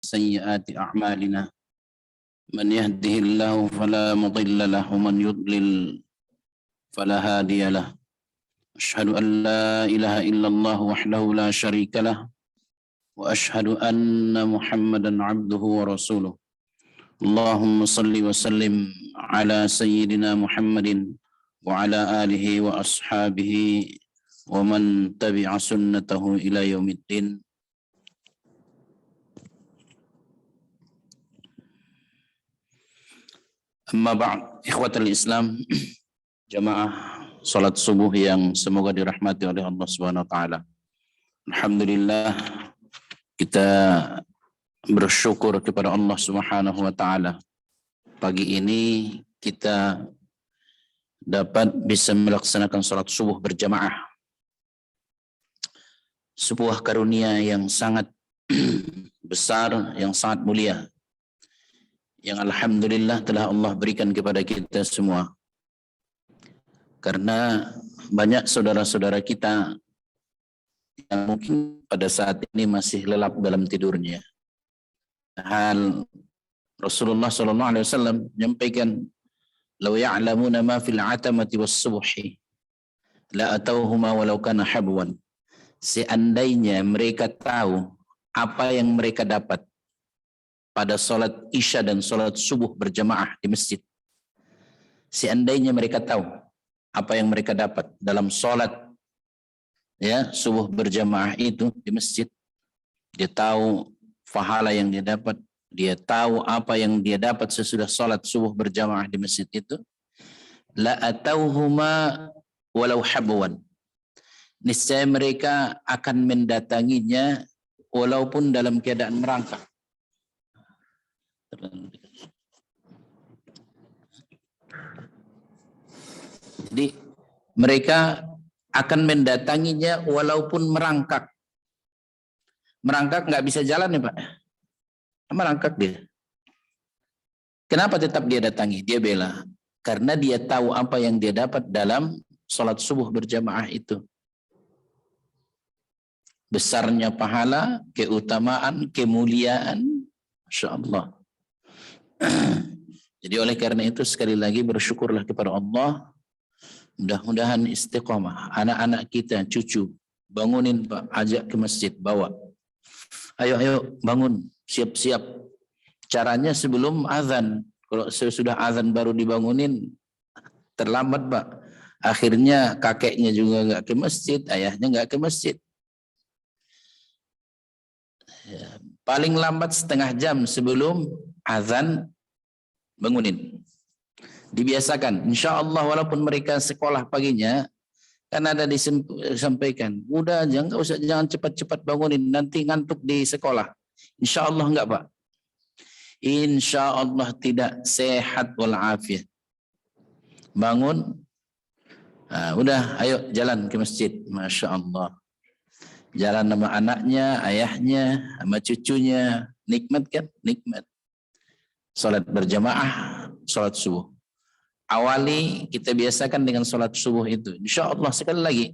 سيئات أعمالنا من يهده الله فلا مضل له ومن يضلل فلا هادي له أشهد أن لا إله إلا الله وحده لا شريك له وأشهد أن محمدا عبده ورسوله اللهم صل وسلم على سيدنا محمد وعلى آله وأصحابه ومن تبع سنته إلى يوم الدين. Amma ba'd, ikhwatal Islam, jamaah salat subuh yang semoga dirahmati oleh Allah Subhanahu wa taala. Alhamdulillah kita bersyukur kepada Allah Subhanahu wa taala. Pagi ini kita dapat bisa melaksanakan salat subuh berjamaah. Sebuah karunia yang sangat besar, yang sangat mulia, yang alhamdulillah telah Allah berikan kepada kita semua. Karena banyak saudara-saudara kita yang mungkin pada saat ini masih lelap dalam tidurnya. Hal Rasulullah SAW menyampaikan, "Lau ya'lamuna ma fil 'atamati was-subhi la atauhuma walau kana habwan." Seandainya mereka tahu apa yang mereka dapat pada salat Isya dan salat subuh berjamaah di masjid. Seandainya mereka tahu apa yang mereka dapat dalam salat subuh berjamaah itu di masjid, dia tahu pahala yang dia dapat, dia tahu apa yang dia dapat sesudah salat subuh berjamaah di masjid itu, la atauhuma walau habwan. Niscaya mereka akan mendatanginya walaupun dalam keadaan merangkak. Jadi mereka akan mendatanginya walaupun merangkak. Merangkak nggak bisa jalan ya Pak. Merangkak dia. Kenapa tetap dia datangi? Dia bela. Karena dia tahu apa yang dia dapat dalam sholat subuh berjamaah itu. Besarnya pahala, keutamaan, kemuliaan. Masya Allah. Jadi oleh karena itu sekali lagi bersyukurlah kepada Allah. Mudah-mudahan istiqamah. Anak-anak kita, cucu, bangunin Pak, ajak ke masjid, bawa. Ayo bangun, siap-siap. Caranya sebelum azan. Kalau sudah azan baru dibangunin, terlambat Pak. Akhirnya kakeknya juga nggak ke masjid, ayahnya nggak ke masjid. Paling lambat setengah jam sebelum azan bangunin. Dibiasakan, insya Allah walaupun mereka sekolah paginya, kan ada disampaikan, udah jangan cepat-cepat bangunin, nanti ngantuk di sekolah. Insya Allah enggak Pak. Insya Allah tidak, sehat walafiat. Bangun, udah ayo jalan ke masjid, Masya Allah. Jalan sama anaknya, ayahnya, sama cucunya, nikmat kan? Nikmat. Salat berjamaah, salat subuh. Awali kita biasakan dengan salat subuh itu. Insya Allah sekali lagi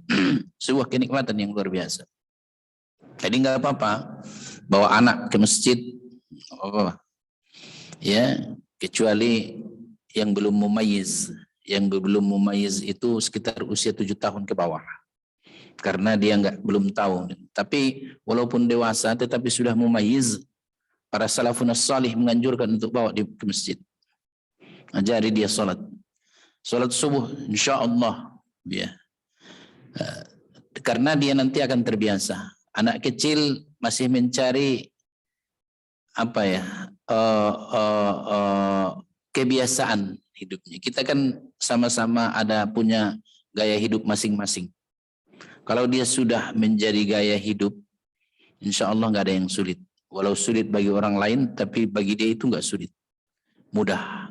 sebuah kenikmatan yang luar biasa. Jadi nggak apa-apa bawa anak ke masjid, apa-apa. Ya, kecuali yang belum mumayyiz. Yang belum mumayyiz itu sekitar usia 7 tahun ke bawah. Karena dia belum tahu. Tapi walaupun dewasa tetapi sudah mumayyiz, para salafun salih menganjurkan untuk bawa dia ke masjid. Ajari dia salat. Salat subuh insya Allah ya. Karena dia nanti akan terbiasa. Anak kecil masih mencari kebiasaan hidupnya. Kita kan sama-sama ada punya gaya hidup masing-masing. Kalau dia sudah menjadi gaya hidup, insya Allah nggak ada yang sulit. Walau sulit bagi orang lain, tapi bagi dia itu nggak sulit. Mudah,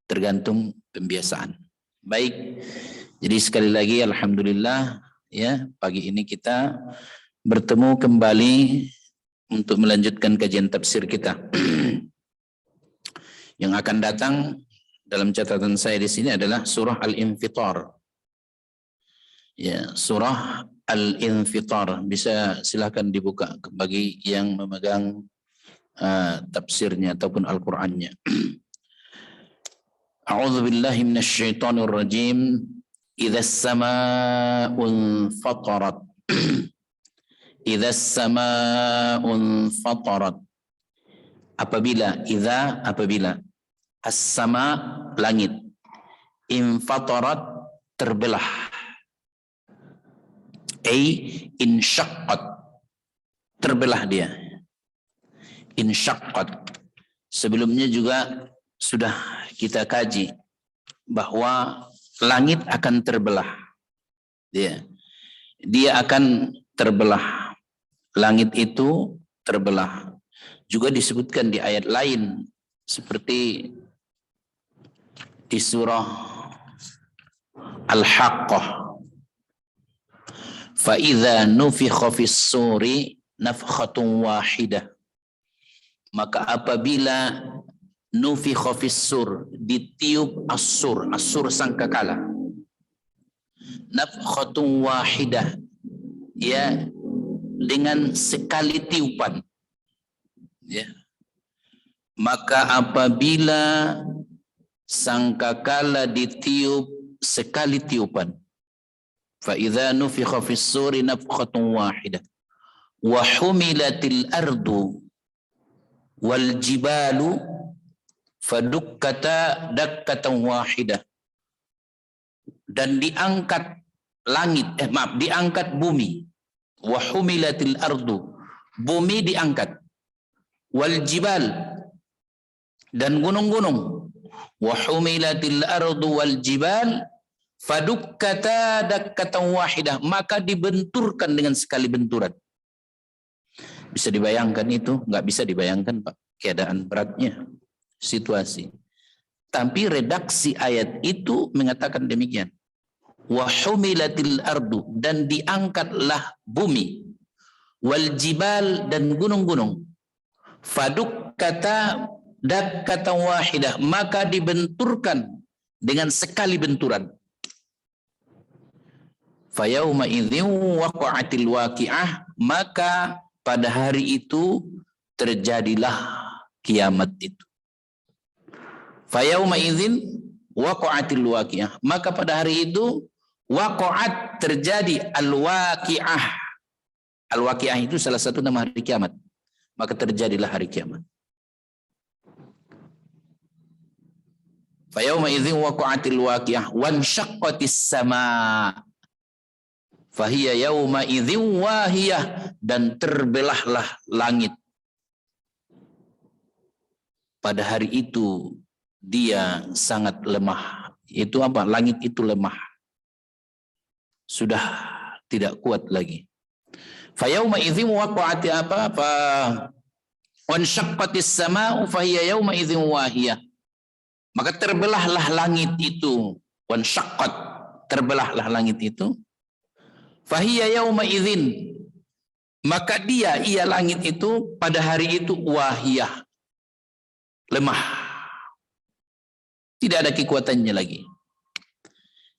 tergantung pembiasaan. Baik, jadi sekali lagi alhamdulillah ya, pagi ini kita bertemu kembali untuk melanjutkan kajian tafsir kita. Yang akan datang dalam catatan saya di sini adalah surah Al-Infitar. Ya, surah Al-Infitar. Bisa silakan dibuka bagi yang memegang tafsirnya ataupun Al-Qur'annya. A'udzu billahi minasyaitonir rajim. Idzas samaa'un fatarat. Idzas samaa'un fatarat. Apabila as-sama langit, infatarat terbelah, insyaqqat terbelah dia, insyaqqat. Sebelumnya juga sudah kita kaji bahwa langit akan terbelah, dia akan terbelah, langit itu terbelah. Juga disebutkan di ayat lain seperti di surah Al-Haqqah. Fa idza nufikha fis-suri nafkhatun wahidah. Maka apabila nufikha fis-sur, ditiup as-sur, as-sur sangkakala. Nafkhatun wahidah, ya, dengan sekali tiupan. Ya. Maka apabila sangkakala ditiup sekali tiupan, fa idza nufikha fis-suri nafkhatun wahidah wa humilatil ardu wal jibalu fadukkata dakkatan wahidah, dan diangkat langit, diangkat bumi, wa humilatil ardu, bumi diangkat, wal jibal, dan gunung-gunung, wa humilatil ardu wal jibal fadukkata dakkatan wahidah, maka dibenturkan dengan sekali benturan. Bisa dibayangkan itu? Nggak bisa dibayangkan, Pak, keadaan beratnya situasi. Tapi redaksi ayat itu mengatakan demikian. Wa humilatil ardu, dan diangkatlah bumi, wal jibal, dan gunung-gunung, fadukkata dakkatan wahidah, maka dibenturkan dengan sekali benturan. Fayauma idzin waqa'atil waqi'ah, maka pada hari itu terjadilah kiamat itu. Fayauma idzin waqa'atil waqi'ah, maka pada hari itu waqa'at, terjadi al-waqi'ah. Al-waqi'ah itu salah satu nama hari kiamat. Maka terjadilah hari kiamat. Fayauma idzin waqa'atil waqi'ah wanshaqqatis sama' fahiya yauma idzin wahiyah, dan terbelahlah langit. Pada hari itu dia sangat lemah. Itu apa? Langit itu lemah. Sudah tidak kuat lagi. Fayauma idzin waqa'ati apa? Fa wanshaqqatis sama'u fahiya yauma idzin wahiyah. Maka terbelahlah langit itu. Wanshaqqat, terbelahlah langit itu. Fahiya yauma idzin, maka ia langit itu pada hari itu wahiyah, lemah. Tidak ada kekuatannya lagi.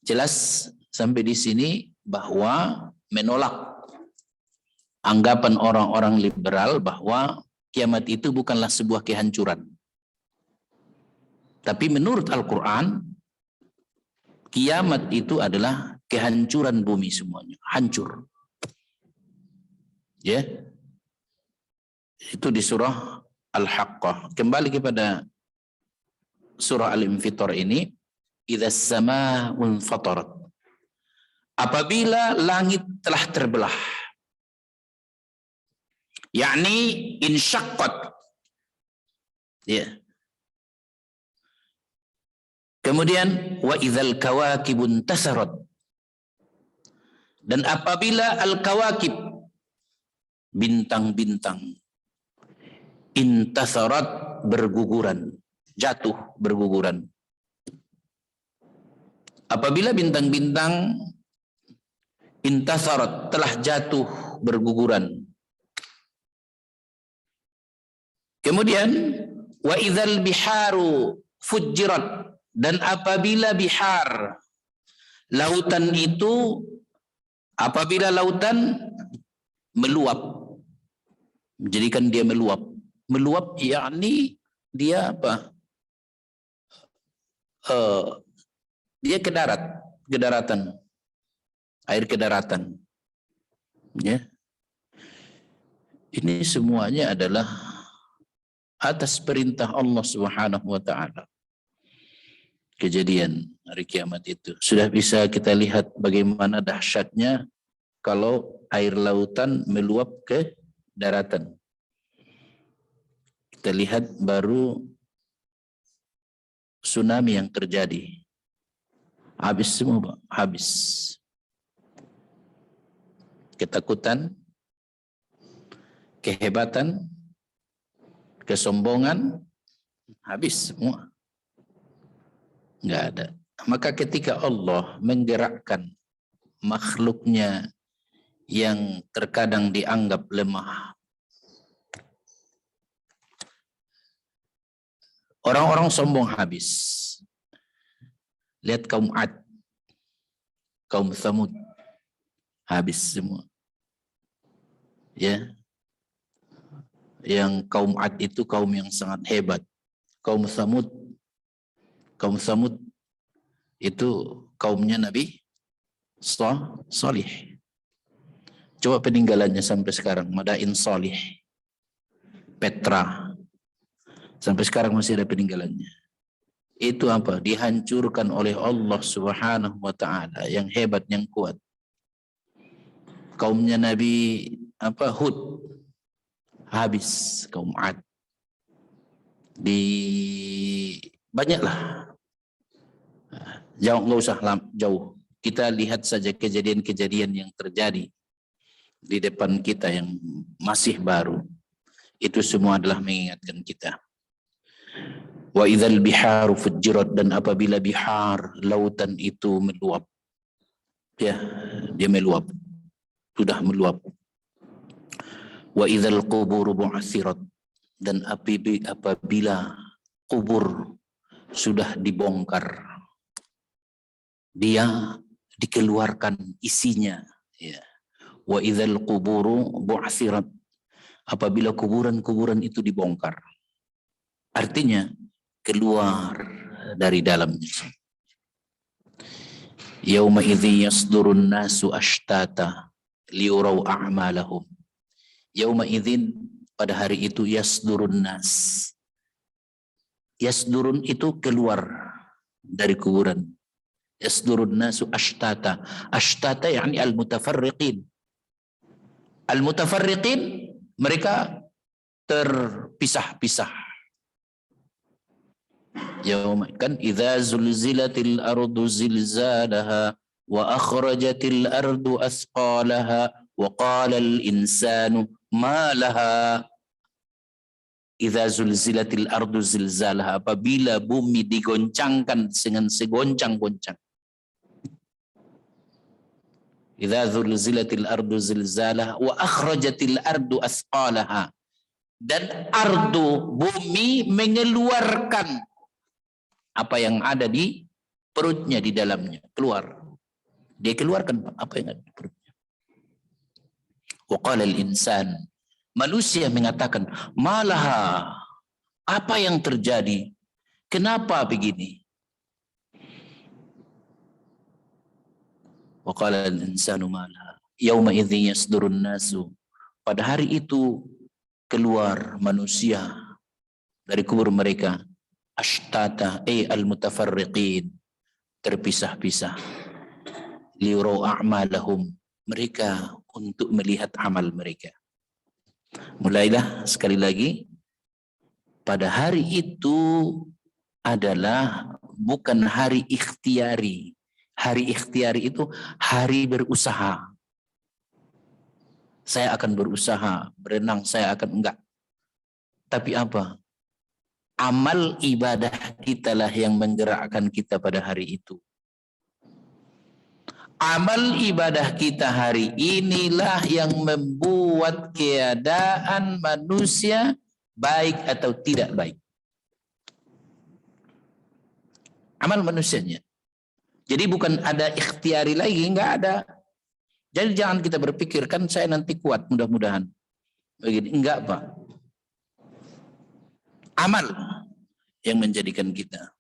Jelas sampai di sini bahwa menolak anggapan orang-orang liberal bahwa kiamat itu bukanlah sebuah kehancuran. Tapi menurut Al-Quran, kiamat itu adalah kehancuran bumi semuanya, hancur. Ya. Itu di surah Al-Haqqah. Kembali kepada surah Al-Infitar ini, idzas samaa'un fatarat. Apabila langit telah terbelah. Yakni insyaqqat. Ya. Kemudian wa idzal kawakibun tasarat. Dan apabila al-kawakib, bintang-bintang, intasarat, berguguran, jatuh berguguran. Apabila bintang-bintang intasarat, telah jatuh berguguran. Kemudian wa idzal biharu fujirat, dan apabila bihar, lautan itu, apabila lautan meluap, menjadikan dia meluap, Meluap yakni dia apa? Dia ke daratan, air ke daratan. Ya. Ini semuanya adalah atas perintah Allah Subhanahu wa taala. Kejadian hari kiamat itu sudah bisa kita lihat bagaimana dahsyatnya kalau air lautan meluap ke daratan. Kita lihat baru tsunami yang terjadi. Habis semua, Pak. Habis. Ketakutan, kehebatan, kesombongan, habis semua. Enggak ada. Maka ketika Allah menggerakkan makhluknya yang terkadang dianggap lemah, orang-orang sombong habis. Lihat kaum Ad, kaum Thamud, habis semua. Ya, yang kaum Ad itu kaum yang sangat hebat. Kaum Thamud itu kaumnya Nabi Salih. Coba peninggalannya sampai sekarang, Madain Salih, Petra, sampai sekarang masih ada peninggalannya. Itu apa? Dihancurkan oleh Allah Subhanahu wa taala yang hebat, yang kuat. Kaumnya Nabi Hud, habis kaum Ad. Banyaklah. Nggak usah jauh. Kita lihat saja kejadian-kejadian yang terjadi di depan kita yang masih baru. Itu semua adalah mengingatkan kita. Wa idzal biharu fujirat, dan apabila bihar, lautan itu meluap. Ya, dia meluap. Sudah meluap. Wa idzal qubur bu'athirat, dan apabila kubur sudah dibongkar, dia dikeluarkan isinya. Ya. Wa idzal quburu bu'athirat, apabila kuburan-kuburan itu dibongkar. Artinya keluar dari dalamnya. Yauma idzi yasdurun nasu ashtata liyurau a'malahum. Yauma idzin, pada hari itu, yasdurun nas. Yasdurun itu keluar dari kuburan. Yasdurun nasu ashtata. Ashtata yakni al-mutafarriqin. Al-mutafarriqin, mereka terpisah-pisah. Yauma kan idza zulzilatil ardu zilzalaha wa akhrajatil ardu athqalaha wa qala al insanu ma laha. Idza zulzilatil ardu zilzalaha, apabila bumi digoncangkan dengan segoncang-goncang. Idza zulzilatil ardu zilzalaha wa akhrajatil ardu athqalaha, dan ardu, bumi, mengeluarkan apa yang ada di perutnya, di dalamnya, keluar. Dia keluarkan apa yang ada di perutnya. Wa qala al-insan, manusia mengatakan, malaha, apa yang terjadi? Kenapa begini? Wa qala al-insanu malaha yauma idzin yasdurun nasu, pada hari itu keluar manusia dari kubur mereka, ashtata al-mutafarriqin, terpisah-pisah, liyurau a'malahum, mereka untuk melihat amal mereka. Mulailah sekali lagi, pada hari itu adalah bukan hari ikhtiari. Hari ikhtiari itu hari berusaha. Saya akan berusaha berenang, saya akan enggak. Tapi apa? Amal ibadah kitalah yang menggerakkan kita pada hari itu. Amal ibadah kita hari inilah yang membuat keadaan manusia baik atau tidak baik. Amal manusianya. Jadi bukan ada ikhtiari lagi, enggak ada. Jadi jangan kita berpikir, kan saya nanti kuat mudah-mudahan. Begini, enggak Pak. Amal yang menjadikan kita.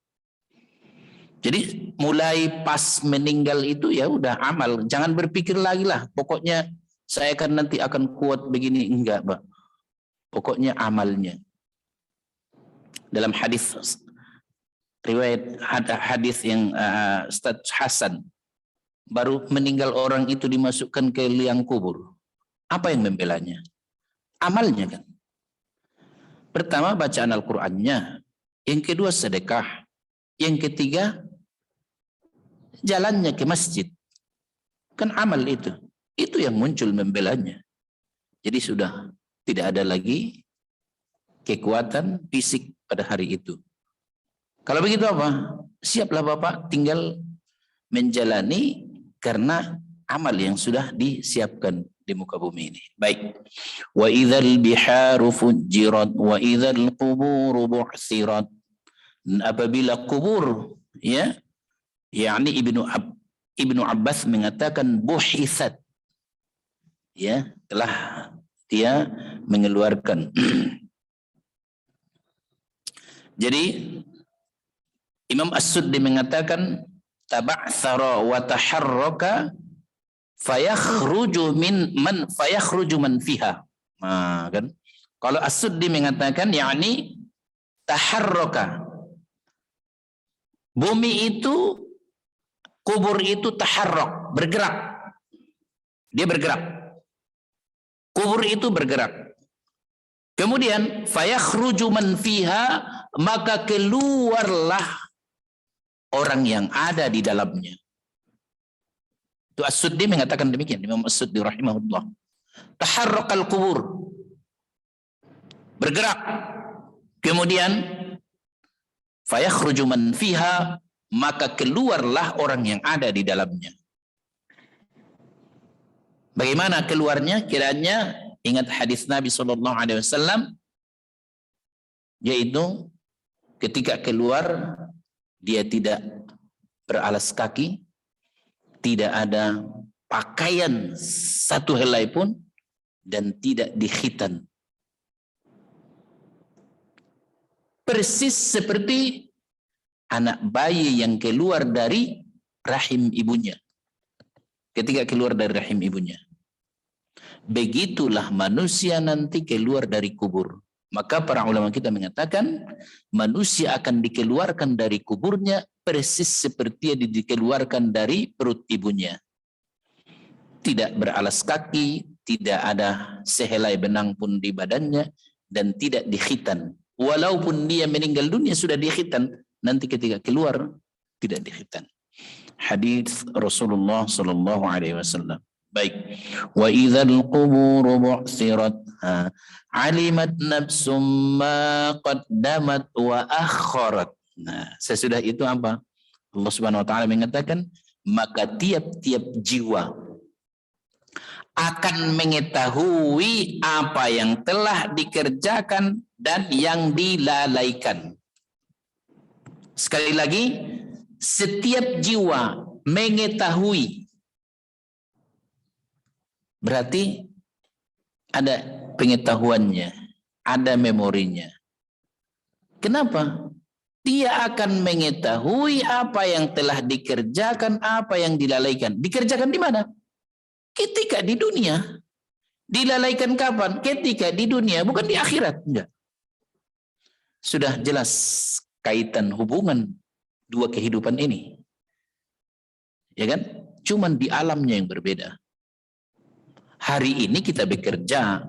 Jadi mulai pas meninggal itu ya udah amal. Jangan berpikir lagi lah. Pokoknya saya kan nanti akan kuat begini. Enggak, Pak. Pokoknya amalnya. Dalam hadis riwayat hadis yang Ustaz Hasan, baru meninggal orang itu dimasukkan ke liang kubur. Apa yang membelanya? Amalnya kan. Pertama bacaan Al-Qur'annya, yang kedua sedekah, yang ketiga jalannya ke masjid. Kan amal itu. Itu yang muncul membelanya. Jadi sudah tidak ada lagi kekuatan fisik pada hari itu. Kalau begitu apa? Siaplah Bapak tinggal menjalani karena amal yang sudah disiapkan di muka bumi ini. Baik. Wa idzal biharu fujirat wa idzal quburu bu'sirat. Apabila kubur ya, yakni Ibnu Abbas mengatakan buhisat. Ya, telah dia mengeluarkan. Jadi Imam As-Suddi mengatakan taba'thara wa taharraka fayakhruju man fiha. Nah, kan? Kalau As-Suddi mengatakan yakni taharraka. Bumi itu, kubur itu taharrak, bergerak. Dia bergerak. Kubur itu bergerak. Kemudian fayakhruju man fiha, maka keluarlah orang yang ada di dalamnya. Itu As-Suddi mengatakan demikian, Imam As-Suddi rahimahullah. Taharrakal kubur, bergerak. Kemudian fayakhruju man fiha, maka keluarlah orang yang ada di dalamnya. Bagaimana keluarnya? Kiranya ingat hadis Nabi SAW, yaitu ketika keluar dia tidak beralas kaki, tidak ada pakaian satu helai pun, dan tidak dikhitan. Persis seperti anak bayi yang keluar dari rahim ibunya. Ketika keluar dari rahim ibunya. Begitulah manusia nanti keluar dari kubur. Maka para ulama kita mengatakan manusia akan dikeluarkan dari kuburnya persis seperti yang dikeluarkan dari perut ibunya. Tidak beralas kaki, tidak ada sehelai benang pun di badannya, dan tidak dikhitan. Walaupun dia meninggal dunia sudah dikhitan, nanti ketika keluar tidak dikhitan. Hadis Rasulullah sallallahu alaihi wasallam. Baik. Wa idzal qubur bu'sirat alimat nafsum ma qaddamat wa akharat. Nah, sesudah itu apa? Allah Subhanahu wa taala mengatakan, maka tiap-tiap jiwa akan mengetahui apa yang telah dikerjakan dan yang dilalaikan. Sekali lagi, setiap jiwa mengetahui, berarti ada pengetahuannya, ada memorinya. Kenapa? Dia akan mengetahui apa yang telah dikerjakan, apa yang dilalaikan. Dikerjakan di mana? Ketika di dunia. Dilalaikan kapan? Ketika di dunia, bukan di akhirat. Enggak. Sudah jelas kaitan hubungan dua kehidupan ini. Ya kan? Cuman di alamnya yang berbeda. Hari ini kita bekerja,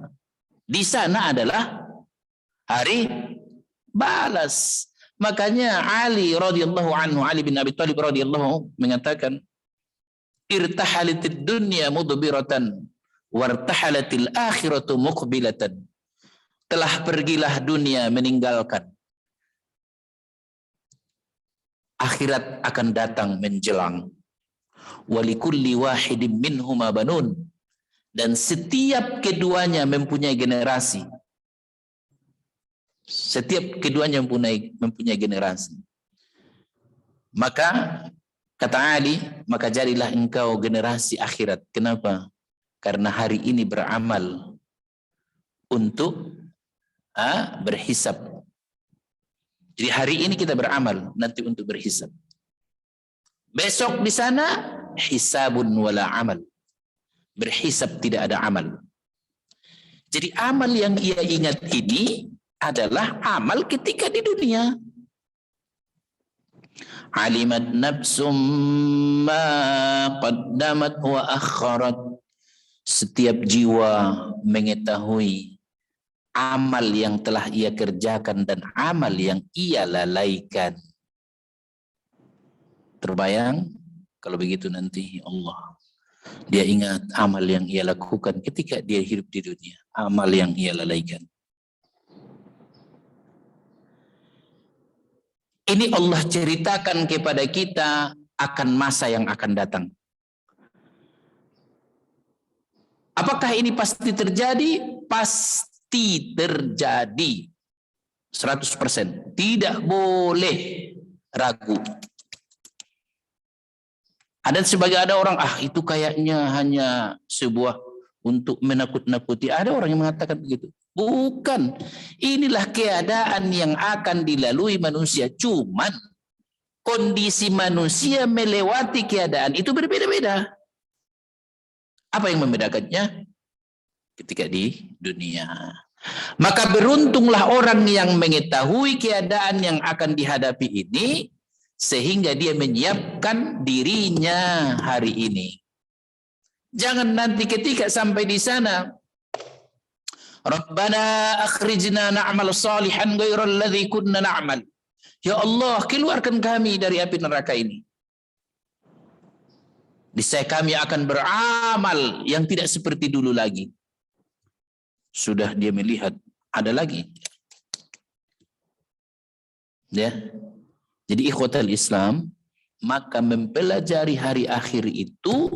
di sana adalah hari balas. Makanya Ali radhiyallahu anhu, Ali bin Abi Thalib radhiyallahu mengatakan, irtahalatid dunya mudbiratan wartahalatil akhiratu muqbilatan. Telah pergilah dunia meninggalkan, akhirat akan datang menjelang. Walikulli wahidin minhuma banun, dan setiap keduanya mempunyai generasi. Setiap keduanya mempunyai generasi. Maka kata Ali, maka jadilah engkau generasi akhirat. Kenapa? Karena hari ini beramal untuk berhisab. Jadi hari ini kita beramal, nanti untuk berhisab. Besok di sana hisabun wala amal. Berhisab tidak ada amal. Jadi amal yang ia ingat ini adalah amal ketika di dunia. Alimat nafsum ma qaddamat wa akharat. Setiap jiwa mengetahui amal yang telah ia kerjakan dan amal yang ia lalaikan. Terbayang kalau begitu nanti Allah. Dia ingat amal yang ia lakukan ketika dia hidup di dunia. Amal yang ia lalaikan. Ini Allah ceritakan kepada kita akan masa yang akan datang. Apakah ini pasti terjadi? Pasti terjadi. 100%. Tidak boleh ragu. Ada orang, itu kayaknya hanya sebuah untuk menakut-nakuti. Ada orang yang mengatakan begitu. Bukan. Inilah keadaan yang akan dilalui manusia. Cuman kondisi manusia melewati keadaan itu berbeda-beda. Apa yang membedakannya? Ketika di dunia. Maka beruntunglah orang yang mengetahui keadaan yang akan dihadapi ini, sehingga dia menyiapkan dirinya hari ini. Jangan nanti ketika sampai di sana, Rabbana akhrijna na'mal salihan ghairal ladzi kunna na'mal. Ya Allah, keluarkan kami dari api neraka ini. Niscaya kami akan beramal yang tidak seperti dulu lagi. Sudah dia melihat ada lagi. Ya. Jadi ikhwatal Islam, maka mempelajari hari akhir itu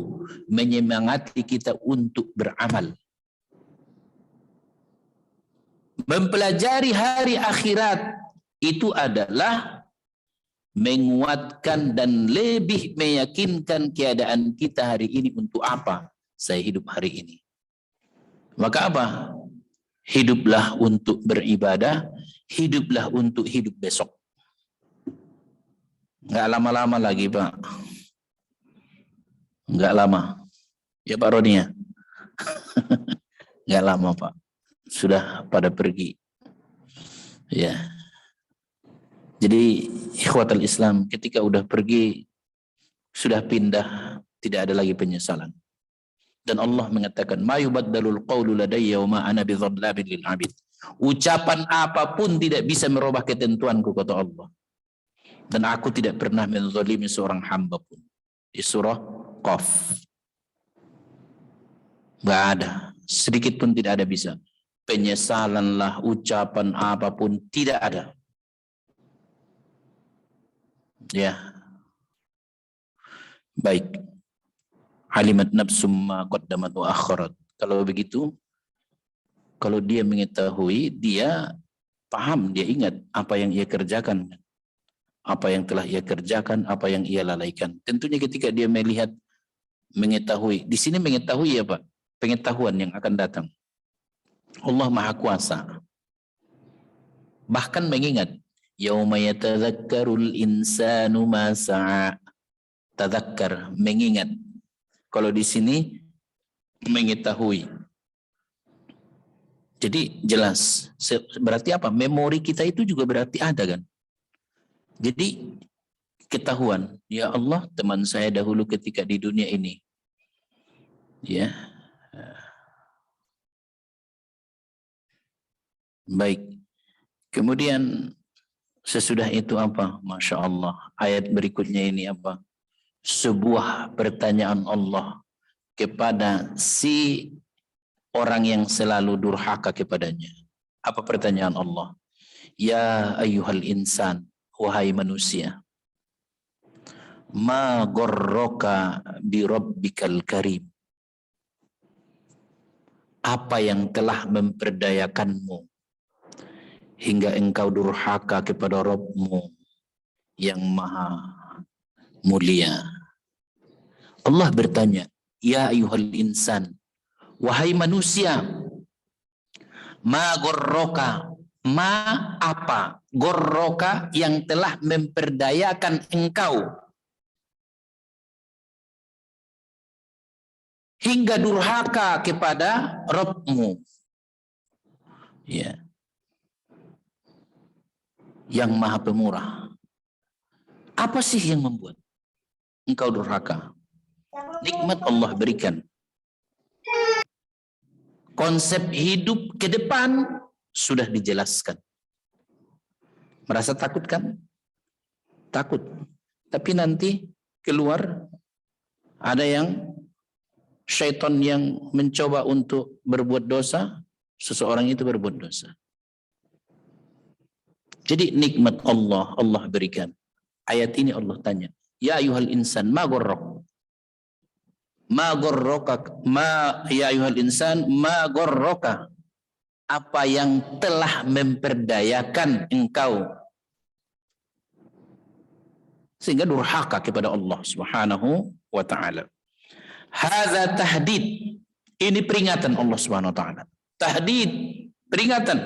menyemangati kita untuk beramal. Mempelajari hari akhirat itu adalah menguatkan dan lebih meyakinkan keadaan kita hari ini. Untuk apa saya hidup hari ini? Maka apa? Hiduplah untuk beribadah, hiduplah untuk hidup besok. Nggak lama-lama lagi, Pak. Nggak lama. Ya Pak Roni ya? Nggak lama, Pak. Sudah pada pergi. Ya. Jadi ikhwatal Islam ketika udah pergi, sudah pindah, tidak ada lagi penyesalan. Dan Allah mengatakan, ma yubaddalul qawlu ladayya wa ma ana bidzallamin lil 'abid. Ucapan apapun tidak bisa merubah ketentuanku, kata Allah. Dan aku tidak pernah menzalimi seorang hamba pun. Di surah Qaf. Nggak ada. Sedikit pun tidak ada bisa. Penyesalanlah, ucapan apapun tidak ada. Ya. Baik. Alimat nafsum ma qaddamat wa akharat. Kalau begitu, kalau dia mengetahui, dia paham, dia ingat apa yang ia kerjakan. Apa yang telah ia kerjakan, apa yang ia lalaikan. Tentunya ketika dia melihat, mengetahui. Di sini mengetahui ya Pak, pengetahuan yang akan datang. Allah Maha Kuasa. Bahkan mengingat, yauma yatadzakkarul insanu ma sa'a. Tadzakkar, mengingat. Kalau di sini mengetahui. Jadi jelas. Berarti apa? Memori kita itu juga berarti ada kan? Jadi ketahuan, ya Allah, teman saya dahulu ketika di dunia ini, ya, baik. Kemudian sesudah itu apa? Masya Allah. Ayat berikutnya ini apa? Sebuah pertanyaan Allah kepada si orang yang selalu durhaka kepadanya. Apa pertanyaan Allah? Ya ayyuhal insan. Wahai manusia, ma gharraka bi rabbikal karim. Apa yang telah memperdayakanmu hingga engkau durhaka kepada Rabbmu yang maha mulia. Allah bertanya, ya ayyuhal insan, wahai manusia, ma gharraka, Ma apa? Gorroka yang telah memperdayakan engkau hingga durhaka kepada Rabbmu. Ya. Yang Maha Pemurah. Apa sih yang membuat engkau durhaka? Nikmat Allah berikan. Konsep hidup ke depan sudah dijelaskan. Merasa takut kan? Takut. Tapi nanti keluar ada yang syaitan yang mencoba untuk berbuat dosa, seseorang itu berbuat dosa. Jadi nikmat Allah, Allah berikan. Ayat ini Allah tanya, ya ayuhal insan, ma gorrok? Ma gorroka, ya ayuhal insan, ma gorroka? Apa yang telah memperdayakan engkau sehingga durhaka kepada Allah Subhanahu wa taala. Hadza tahdid. Ini peringatan Allah Subhanahu wa taala. Tahdid, peringatan.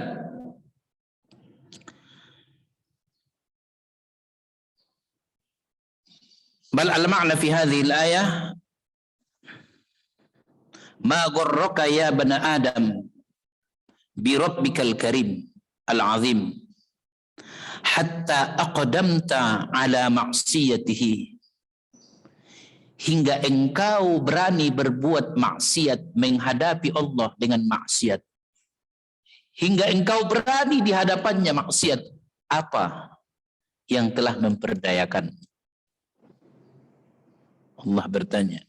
Bal al-ma'na fi hadhihi al-ayah ma gharraka ya bani Adam bi rabbikal karim al-azim hatta aqdamta ala ma'siyatihi, hingga engkau berani berbuat maksiat, menghadapi Allah dengan maksiat, hingga engkau berani di hadapannya maksiat. Apa yang telah memperdayakan? Allah bertanya,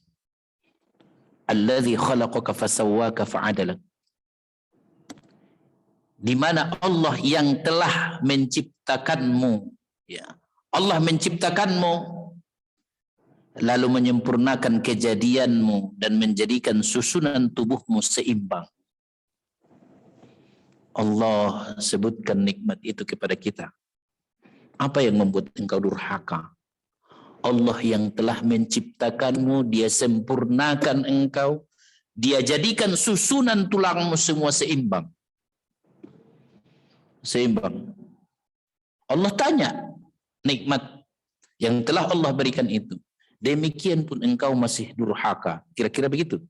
Allazi khalaqaka fasawwaka fa'adalak. Di mana Allah yang telah menciptakanmu, ya. Allah menciptakanmu lalu menyempurnakan kejadianmu dan menjadikan susunan tubuhmu seimbang. Allah sebutkan nikmat itu kepada kita. Apa yang membuat engkau durhaka? Allah yang telah menciptakanmu, dia sempurnakan engkau, dia jadikan susunan tulangmu semua seimbang. Seimbang. Allah tanya nikmat yang telah Allah berikan itu. Demikian pun engkau masih durhaka. Kira-kira begitu.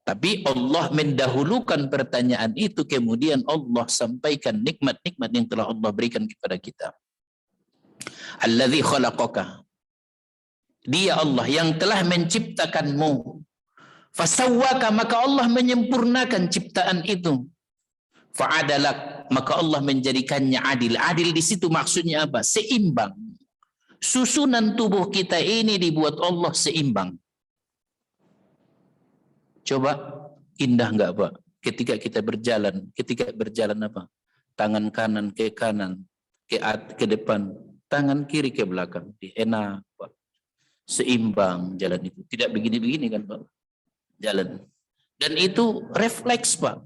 Tapi Allah mendahulukan pertanyaan itu, kemudian Allah sampaikan nikmat-nikmat yang telah Allah berikan kepada kita. Allazi khalaqaka. Dia Allah yang telah menciptakanmu. Fasawwaka, maka Allah menyempurnakan ciptaan itu. Fa'adalak, maka Allah menjadikannya adil. Adil di situ maksudnya apa? Seimbang. Susunan tubuh kita ini dibuat Allah seimbang. Coba, indah enggak Pak? Ketika kita berjalan apa? Tangan kanan ke kanan, ke depan, tangan kiri ke belakang. Enak Pak. Seimbang jalan itu. Tidak begini-begini kan Pak? Jalan. Dan itu refleks Pak.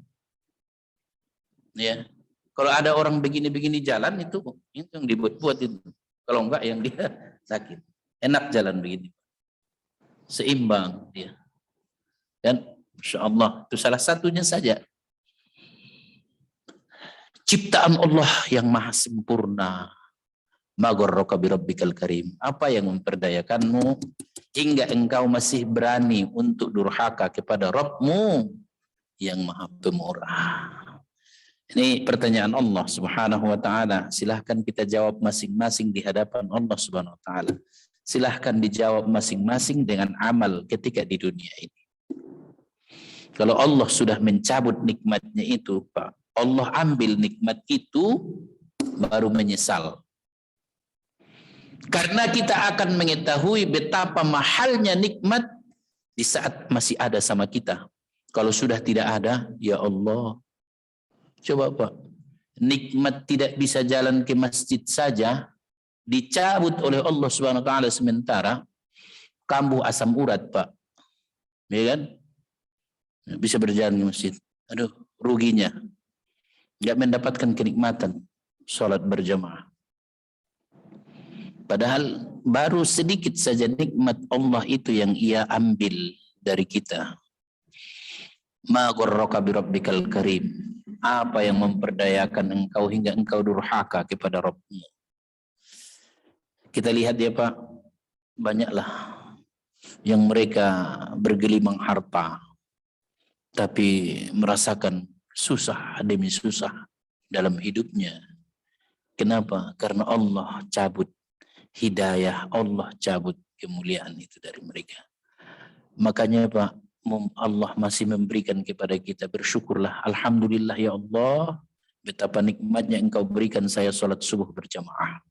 Ya, kalau ada orang begini-begini jalan itu yang dibuat-buat itu. Kalau enggak yang dia sakit. Enak jalan begini. Seimbang dia. Dan Masya Allah itu salah satunya saja. Ciptaan Allah yang maha sempurna. Ma gharraka bi rabbikal karim. Apa yang memperdayakanmu hingga engkau masih berani untuk durhaka kepada Rabbmu yang maha pemurah. Ini pertanyaan Allah Subhanahu wa taala. Silahkan kita jawab masing-masing di hadapan Allah Subhanahu wa taala. Silahkan dijawab masing-masing dengan amal ketika di dunia ini. Kalau Allah sudah mencabut nikmatnya itu, Pak, Allah ambil nikmat itu baru menyesal. Karena kita akan mengetahui betapa mahalnya nikmat di saat masih ada sama kita. Kalau sudah tidak ada, ya Allah. Coba Pak, nikmat tidak bisa jalan ke masjid saja dicabut oleh Allah Subhanahu wa taala sementara kambuh asam urat Pak. Ya kan? Bisa berjalan ke masjid. Aduh, ruginya. Enggak mendapatkan kenikmatan salat berjamaah. Padahal baru sedikit saja nikmat Allah itu yang ia ambil dari kita. Ma gharraka bi rabbikal karim. Apa yang memperdayakan engkau hingga engkau durhaka kepada Rabbmu? Kita lihat ya Pak, banyaklah yang mereka bergelimang harta, tapi merasakan susah demi susah dalam hidupnya. Kenapa? Karena Allah cabut hidayah, Allah cabut kemuliaan itu dari mereka. Makanya Pak, Allah masih memberikan kepada kita, bersyukurlah. Alhamdulillah ya Allah, betapa nikmatnya engkau berikan saya sholat subuh berjamaah.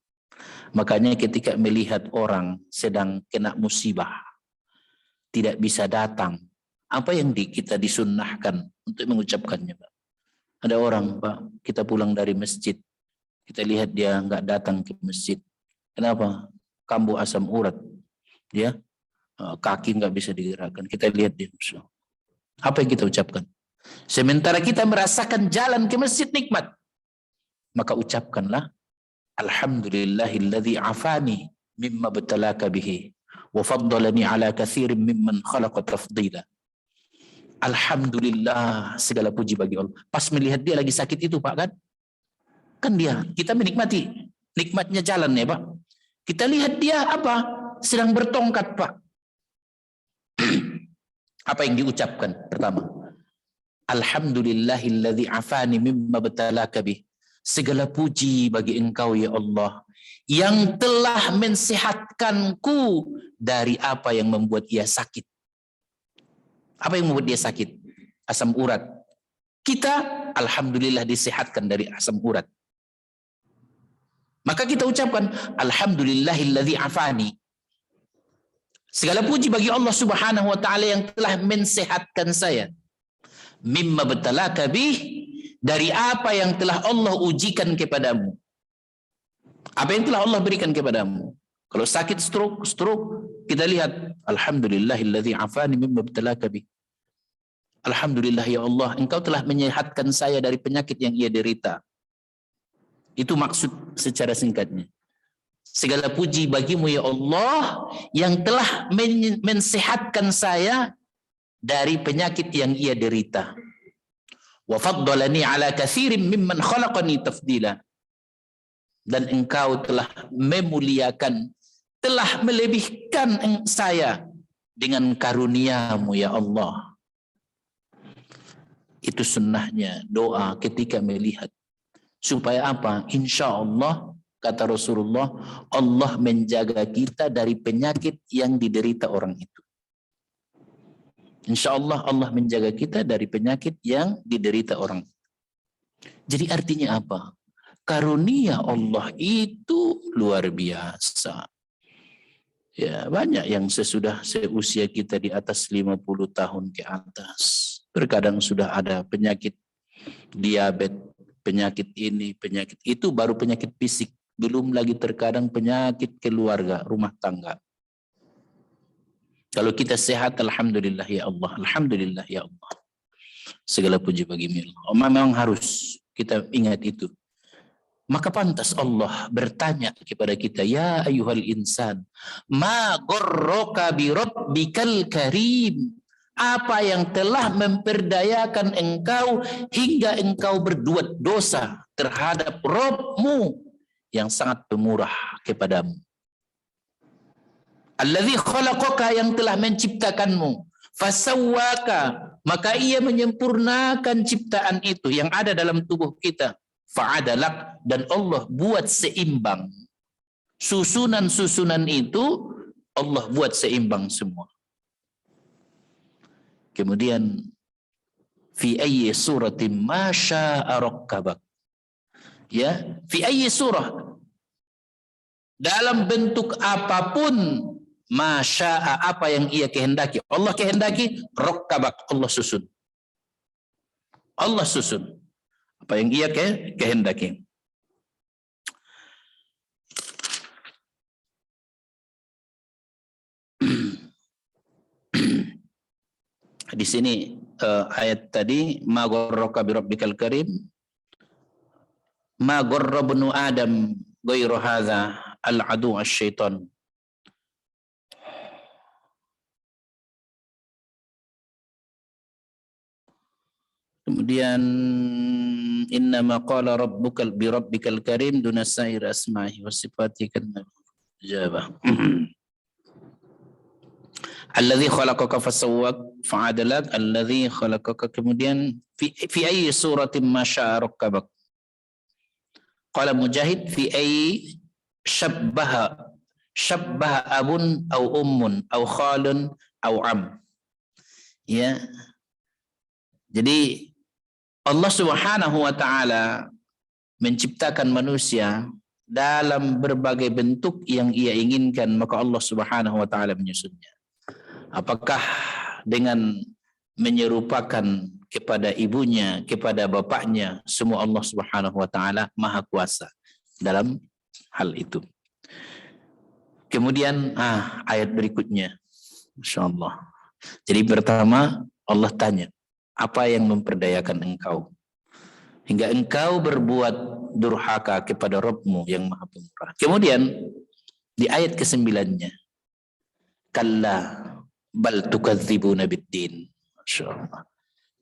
Makanya ketika melihat orang sedang kena musibah, tidak bisa datang, apa yang kita disunnahkan untuk mengucapkannya Pak? Ada orang Pak, kita pulang dari masjid, kita lihat dia nggak datang ke masjid. Kenapa? Kambuh asam urat, dia kaki nggak bisa digerakkan. Kita lihat dia. Apa yang kita ucapkan? Sementara kita merasakan jalan ke masjid nikmat, maka ucapkanlah Alhamdulillahilladzi afani mimma betalaka bihi wa faddalani ala katsirin mimman khalaqa tafdila. Alhamdulillah, segala puji bagi Allah. Pas melihat dia lagi sakit itu Pak kan? Kan dia, kita menikmati nikmatnya jalan ya Pak. Kita lihat dia apa? Sedang bertongkat Pak. Apa yang diucapkan pertama? Alhamdulillahilladzi afani mimma betalaka bih. Segala puji bagi engkau ya Allah yang telah mensehatkanku dari apa yang membuat ia sakit. Apa yang membuat dia sakit? Asam urat. Kita alhamdulillah disehatkan dari asam urat. Maka kita ucapkan Alhamdulillahilladzi afani. Segala puji bagi Allah Subhanahu wa taala yang telah mensehatkan saya. Mimma betalaka bih, dari apa yang telah Allah ujikan kepadamu. Apa yang telah Allah berikan kepadamu. Kalau sakit stroke, kita lihat Alhamdulillahilladzi afani mimma betalaka bih. Alhamdulillah ya Allah, engkau telah menyehatkan saya dari penyakit yang ia derita. Itu maksud secara singkatnya. Segala puji bagimu ya Allah yang telah mensehatkan saya dari penyakit yang ia derita. Wa faddalani ala katsirin mimman khalaqani tafdila. Dan engkau telah memuliakan, telah melebihkan saya dengan karuniamu ya Allah. Itu sunnahnya doa ketika melihat. Supaya apa? Insya Allah, kata Rasulullah, Allah menjaga kita dari penyakit yang diderita orang itu. Insya Allah, Allah menjaga kita dari penyakit yang diderita orang. Jadi artinya apa? Karunia Allah itu luar biasa. Ya, banyak yang seusia kita di atas 50 tahun ke atas. Terkadang sudah ada penyakit diabetes, penyakit ini, penyakit itu, baru penyakit fisik. Belum lagi terkadang penyakit keluarga, rumah tangga. Kalau kita sehat, alhamdulillah ya Allah. Alhamdulillah ya Allah. Segala puji bagimu ya Allah. Memang harus kita ingat itu. Maka pantas Allah bertanya kepada kita, ya ayyuhal insan, ma gharraka bi rabbikal karim. Apa yang telah memperdayakan engkau hingga engkau berbuat dosa terhadap Rabbmu yang sangat pemurah kepadamu. Alladzi khalaqaka, yang telah menciptakanmu, fasawwaka, maka ia menyempurnakan ciptaan itu yang ada dalam tubuh kita, fa'adalak, dan Allah buat seimbang. Susunan-susunan itu Allah buat seimbang semua. Kemudian fi ayyi suratin ma syaa rakkabak. Ya, fi ayyi surah, dalam bentuk apapun, masya'a, apa yang ia kehendaki, Allah kehendaki, rakkabak, Allah susun. Allah susun apa yang ia kehendaki. Di sini ayat tadi, ma gharraka bi rabbikal karim, ma gharra ibnu adam ghairu hadza al adu asyaitan. Kemudian innama qala rabbukal bi rabbikal karim duna sa'ir asma'i wa sifatihi kan jawab. Alladzi khalaqaka fasawwak fa'adalak, alladzi khalaqaka, kemudian fi ayyi suratin ma syaa rakkabak. Qala Mujahid fi ayyi syabbaha abun au ummun au khalun au am. Ya. Jadi Allah Subhanahu wa taala menciptakan manusia dalam berbagai bentuk yang ia inginkan, maka Allah Subhanahu wa taala menyusunnya. Apakah dengan menyerupakan kepada ibunya, kepada bapaknya, semua Allah Subhanahu wa taala maha kuasa dalam hal itu. Kemudian ayat berikutnya, Masya Allah. Jadi pertama Allah tanya, apa yang memperdayakan engkau hingga engkau berbuat durhaka kepada Rabbmu yang maha pemurah. Kemudian di ayat ke-9-nya, kalla bal tukadzibuna biddin. Masya Allah.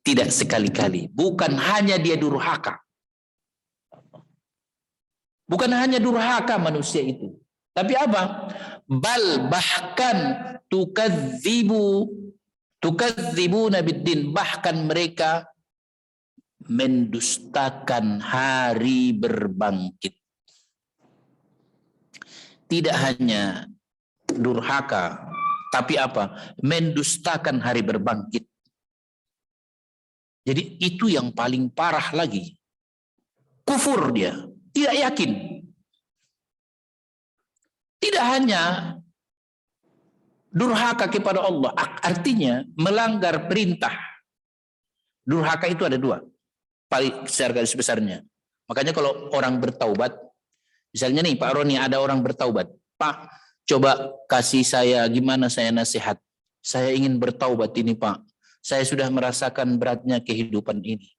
Tidak sekali-kali, bukan hanya dia durhaka. Bukan hanya durhaka manusia itu. Tapi apa? Bal bahkan tukadzibuna biddin, bahkan mereka mendustakan hari berbangkit. Tidak hanya durhaka, tapi apa? Mendustakan hari berbangkit. Jadi itu yang paling parah lagi. Kufur dia, tidak yakin. Tidak hanya durhaka kepada Allah, artinya melanggar perintah. Durhaka itu ada dua, paling secara garis besarnya. Makanya kalau orang bertaubat, misalnya nih Pak Roni, ada orang bertaubat, Pak, coba kasih saya gimana saya nasihat. Saya ingin bertaubat ini Pak. Saya sudah merasakan beratnya kehidupan ini.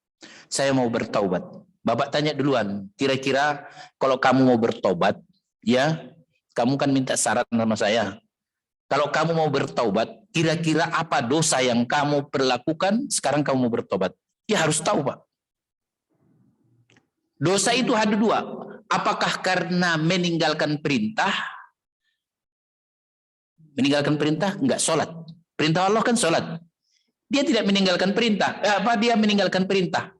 Saya mau bertaubat. Bapak tanya duluan, kira-kira kalau kamu mau bertaubat, ya, kamu kan minta syarat sama saya. Kalau kamu mau bertaubat, kira-kira apa dosa yang kamu perlakukan sekarang kamu mau bertobat? Ya harus tahu Pak. Dosa itu ada dua. Apakah karena meninggalkan perintah? Meninggalkan perintah enggak sholat. Perintah Allah kan sholat. Dia tidak meninggalkan perintah. Dia meninggalkan perintah.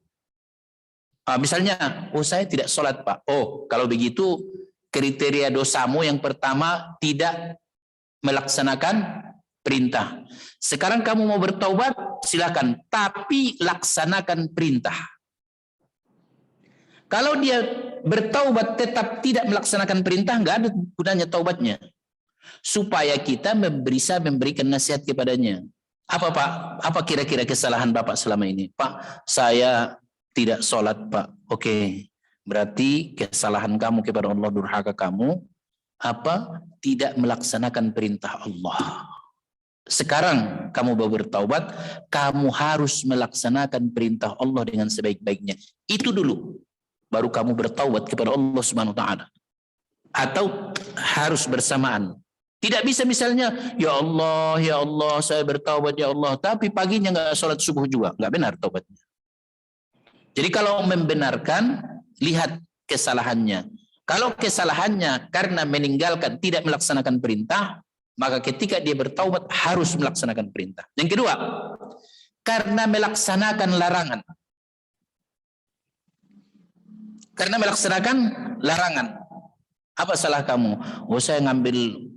Misalnya, saya tidak sholat Pak. Kalau begitu kriteria dosamu yang pertama tidak melaksanakan perintah. Sekarang kamu mau bertaubat, silakan. Tapi laksanakan perintah. Kalau dia bertaubat tetap tidak melaksanakan perintah, nggak ada gunanya taubatnya. Supaya kita bisa memberikan nasihat kepadanya. Apa Pak? Apa kira-kira kesalahan Bapak selama ini? Pak, saya tidak sholat Pak. Oke, berarti kesalahan kamu kepada Allah, durhaka kamu, apa? Tidak melaksanakan perintah Allah. Sekarang kamu mau bertaubat, kamu harus melaksanakan perintah Allah dengan sebaik-baiknya. Itu dulu, baru kamu bertaubat kepada Allah Subhanahu wa taala. Atau harus bersamaan. Tidak bisa misalnya, ya Allah, saya bertaubat ya Allah, tapi paginya nggak sholat subuh juga, nggak benar taubatnya. Jadi kalau membenarkan, lihat kesalahannya. Kalau kesalahannya karena meninggalkan, tidak melaksanakan perintah, maka ketika dia bertaubat harus melaksanakan perintah. Yang kedua, karena melaksanakan larangan. Karena melaksanakan larangan. Apa salah kamu? Saya ngambil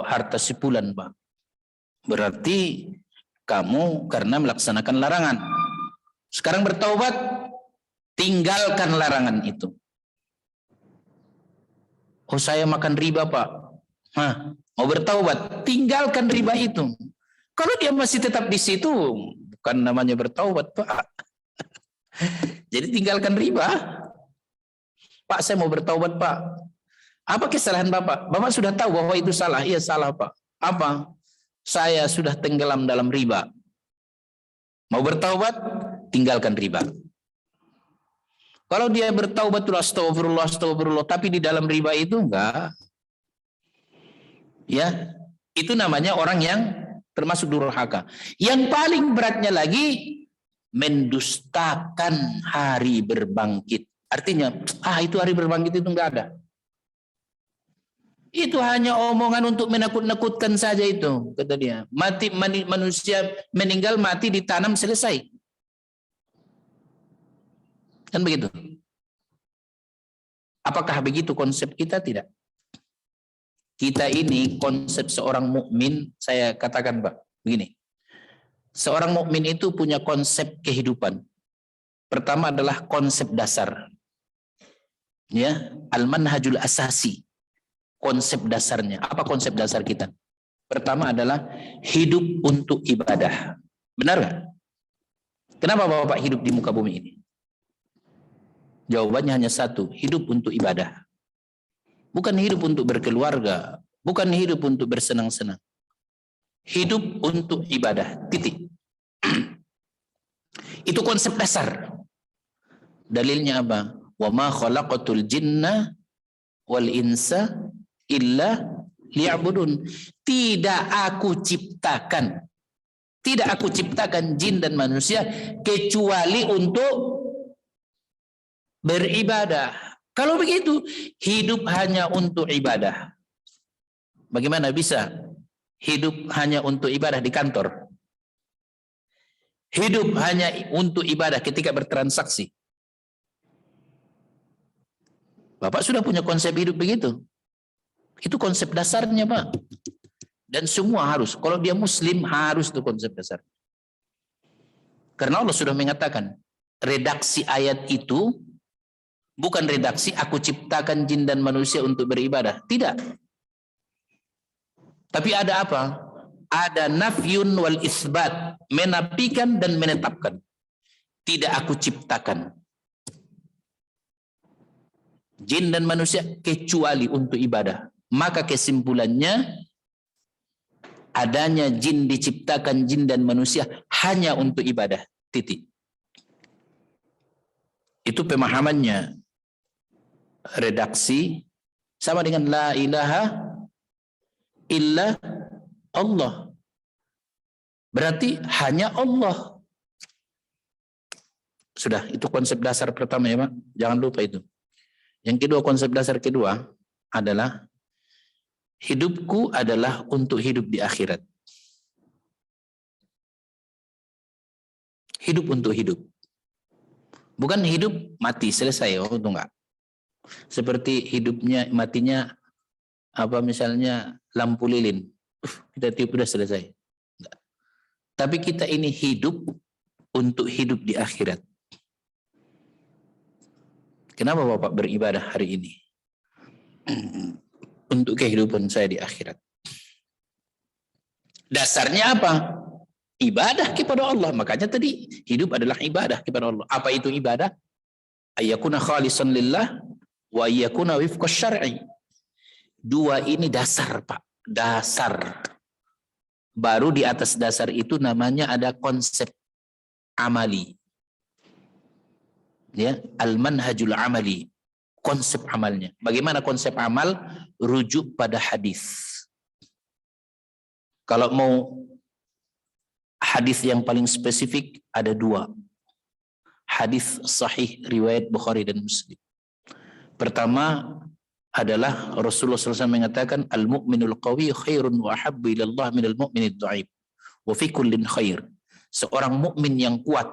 harta si fulan Pak. Berarti kamu karena melaksanakan larangan. Sekarang bertaubat, tinggalkan larangan itu. Saya makan riba Pak. Mau bertaubat, tinggalkan riba itu. Kalau dia masih tetap di situ, bukan namanya bertaubat Pak. Jadi tinggalkan riba. Pak, saya mau bertaubat Pak. Apa kesalahan Bapak? Bapak sudah tahu bahwa itu salah. Iya salah Pak. Apa? Saya sudah tenggelam dalam riba. Mau bertaubat? Tinggalkan riba. Kalau dia bertaubat, astagfirullah, tapi di dalam riba itu enggak. Ya, itu namanya orang yang termasuk durhaka. Yang paling beratnya lagi, mendustakan hari berbangkit. Artinya, itu hari berbangkit itu enggak ada. Itu hanya omongan untuk menakut-nakutkan saja itu, kata dia. Manusia meninggal, mati, ditanam, selesai. Kan begitu. Apakah begitu konsep kita? Tidak. Kita ini konsep seorang mukmin, saya katakan Pak, begini. Seorang mukmin itu punya konsep kehidupan. Pertama adalah konsep dasar. Ya, al-manhajul asasi. Konsep dasarnya. Apa konsep dasar kita? Pertama adalah hidup untuk ibadah. Benar nggak? Kenapa Bapak hidup di muka bumi ini? Jawabannya hanya satu, hidup untuk ibadah. Bukan hidup untuk berkeluarga, bukan hidup untuk bersenang-senang. Hidup untuk ibadah, titik. Itu konsep dasar. Dalilnya apa? Wa ma khalaqatul jinna wal insa illa liya'budun. Tidak aku ciptakan jin dan manusia kecuali untuk beribadah. Kalau begitu, hidup hanya untuk ibadah. Bagaimana bisa hidup hanya untuk ibadah di kantor? Hidup hanya untuk ibadah ketika bertransaksi. Bapak sudah punya konsep hidup begitu. Itu konsep dasarnya, Pak. Dan semua harus. Kalau dia muslim, harus itu konsep dasar. Karena Allah sudah mengatakan, redaksi ayat itu bukan redaksi aku ciptakan jin dan manusia untuk beribadah. Tidak. Tapi ada apa? Ada nafyun wal isbat. Menafikan dan menetapkan. Tidak aku ciptakan jin dan manusia kecuali untuk ibadah. Maka kesimpulannya, adanya jin diciptakan jin dan manusia hanya untuk ibadah. Titik. Itu pemahamannya. Redaksi sama dengan la ilaha illa Allah. Berarti hanya Allah. Sudah, itu konsep dasar pertama ya Pak. Jangan lupa itu. Yang kedua, konsep dasar kedua adalah hidupku adalah untuk hidup di akhirat. Hidup untuk hidup. Bukan hidup mati selesai, itu enggak. Seperti hidupnya matinya apa misalnya lampu lilin. Kita tiup sudah selesai. Enggak. Tapi kita ini hidup untuk hidup di akhirat. Kenapa Bapak beribadah hari ini? Untuk kehidupan saya di akhirat. Dasarnya apa? Ibadah kepada Allah. Makanya tadi hidup adalah ibadah kepada Allah. Apa itu ibadah? Ayyakuna khalisan lillah wa ayyakuna wifqa syar'i. Dua ini dasar Pak. Dasar. Baru di atas dasar itu namanya ada konsep amali. Ya, al-manhajul amali. Konsep amalnya. Bagaimana konsep amal? Rujuk pada hadis. Kalau mau hadis yang paling spesifik ada dua. Hadis sahih riwayat Bukhari dan Muslim. Pertama adalah Rasulullah SAW mengatakan al-mu'minul qawi khairun wa ahabbu ila Allah minal mu'minid dha'if. Wa fi kullin khair. Seorang mukmin yang kuat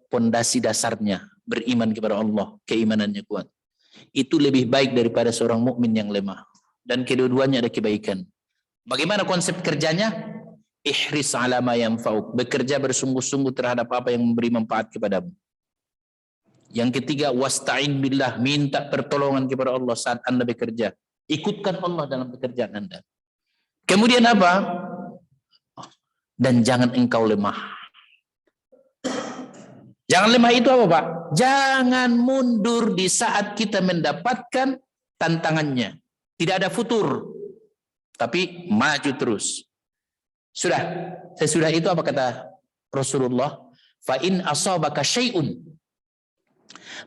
pondasi dasarnya, beriman kepada Allah, keimanannya kuat. Itu lebih baik daripada seorang mukmin yang lemah. Dan kedua-duanya ada kebaikan. Bagaimana konsep kerjanya? Ihris ala ma yanfa'uk. Bekerja bersungguh-sungguh terhadap apa yang memberi manfaat kepadamu. Yang ketiga, wasta'in billah. Minta pertolongan kepada Allah saat Anda bekerja. Ikutkan Allah dalam pekerjaan Anda. Kemudian apa? Dan jangan engkau lemah. Jangan lemah itu apa Pak? Jangan mundur di saat kita mendapatkan tantangannya. Tidak ada futur. Tapi maju terus. Sudah. Sesudah itu apa kata Rasulullah? Fa in asabaka syai'un.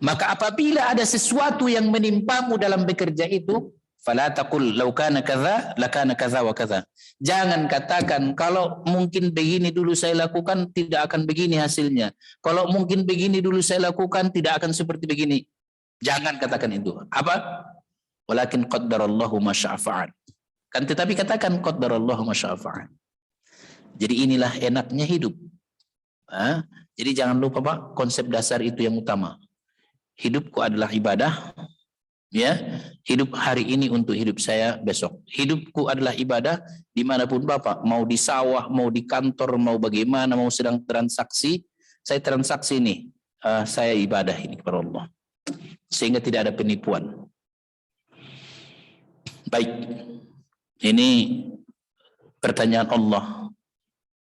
Maka apabila ada sesuatu yang menimpamu dalam bekerja itu, Fala taqul law kana kadza lakana kadza wa kadza. Jangan katakan kalau mungkin begini dulu saya lakukan tidak akan begini hasilnya. Kalau mungkin begini dulu saya lakukan tidak akan seperti begini. Jangan katakan itu. Apa? Walakin qaddarallahu ma syaa fa'al. Kan tetapi katakan qaddarallahu ma syaa fa'al. Jadi inilah enaknya hidup. Jadi jangan lupa Pak, konsep dasar itu yang utama. Hidupku adalah ibadah, ya. Hidup hari ini untuk hidup saya besok. Hidupku adalah ibadah dimanapun Bapak, mau di sawah, mau di kantor, mau bagaimana, mau sedang transaksi, saya transaksi nih, saya ibadah ini kepada Allah. Sehingga tidak ada penipuan. Baik, ini pertanyaan Allah.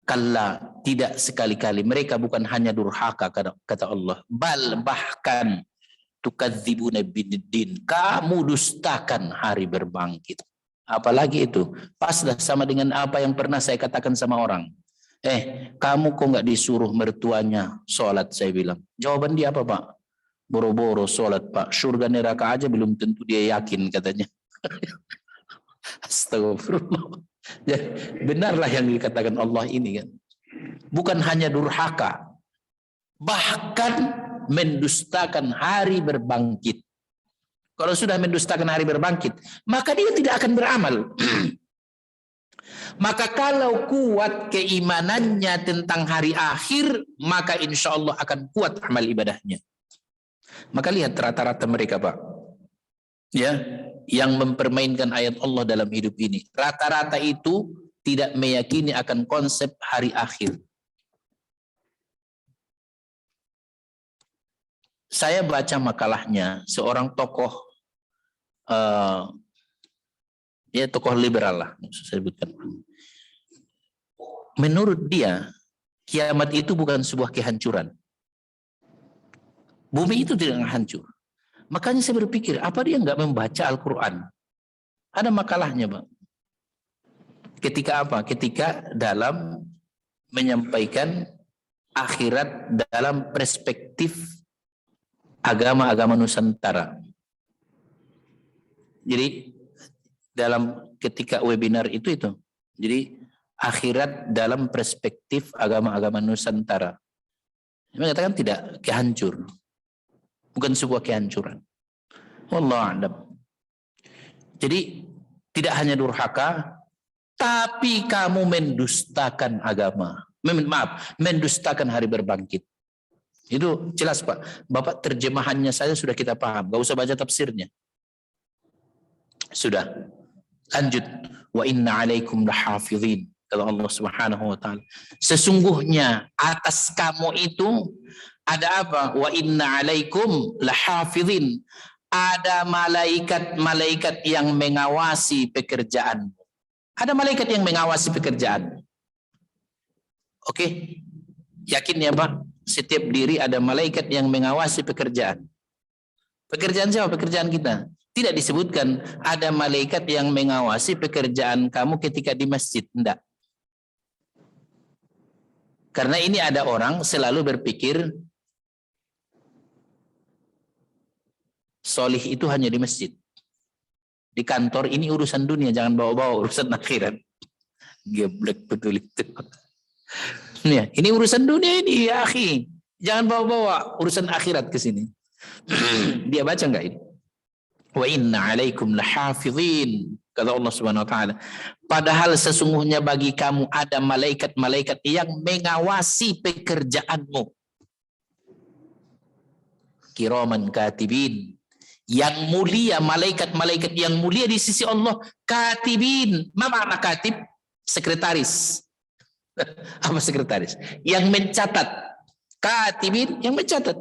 Kalla, tidak sekali-kali. Mereka bukan hanya durhaka, kata Allah. Bal, bahkan tukadzibuna biddin. Kamu dustakan hari berbangkit. Apalagi itu? Paslah sama dengan apa yang pernah saya katakan sama orang. Kamu kok nggak disuruh mertuanya sholat, saya bilang. Jawaban dia apa Pak? Boro-boro sholat Pak. Surga neraka aja belum tentu dia yakin katanya. Astagfirullah. Ya, benarlah yang dikatakan Allah ini kan. Bukan hanya durhaka, bahkan mendustakan hari berbangkit. Kalau sudah mendustakan hari berbangkit, maka dia tidak akan beramal. Maka kalau kuat keimanannya tentang hari akhir, maka insya Allah akan kuat amal ibadahnya. Maka lihat rata-rata mereka Pak, ya, yang mempermainkan ayat Allah dalam hidup ini. Rata-rata itu tidak meyakini akan konsep hari akhir. Saya baca makalahnya seorang tokoh, ya tokoh liberal lah, saya sebutkan. Menurut dia, kiamat itu bukan sebuah kehancuran. Bumi itu tidak hancur. Makanya saya berpikir, apa dia nggak membaca Al-Quran? Ada makalahnya, Bang. Ketika apa? Ketika dalam menyampaikan akhirat dalam perspektif agama-agama Nusantara. Jadi dalam ketika webinar itu. Jadi akhirat dalam perspektif agama-agama Nusantara. Dia mengatakan tidak kehancur. Bukan sebuah kehancuran. Wallahu a'lam. Jadi tidak hanya durhaka, tapi kamu mendustakan agama. Mendustakan hari berbangkit. Itu jelas Pak. Bapak terjemahannya saya sudah kita paham. Gak usah baca tafsirnya. Sudah. Lanjut. Wa inna alaikum lahafidhin. Kata Allah Subhanahu wa taala. Sesungguhnya atas kamu itu ada apa? Wa inna alaikum lahafidhin. Ada malaikat-malaikat yang mengawasi pekerjaan. Ada malaikat yang mengawasi pekerjaan. Oke? Yakin ya Pak? Setiap diri ada malaikat yang mengawasi pekerjaan. Pekerjaan siapa? Pekerjaan kita. Tidak disebutkan ada malaikat yang mengawasi pekerjaan kamu ketika di masjid. Tidak. Karena ini ada orang selalu berpikir solih itu hanya di masjid. Di kantor ini urusan dunia, jangan bawa-bawa urusan akhirat. Geblek betul itu. Ya, ini urusan dunia ini ya akhi. Jangan bawa-bawa urusan akhirat ke sini. Dia baca enggak ini? Wa inna alaikum lahafidhin. Kata Allah Subhanahu wa taala. Padahal sesungguhnya bagi kamu ada malaikat-malaikat yang mengawasi pekerjaanmu. Kiraman katibin. Yang mulia, malaikat-malaikat yang mulia di sisi Allah, katibin. Apa makna katib? Sekretaris. Apa sekretaris? Yang mencatat. Katibin yang mencatat.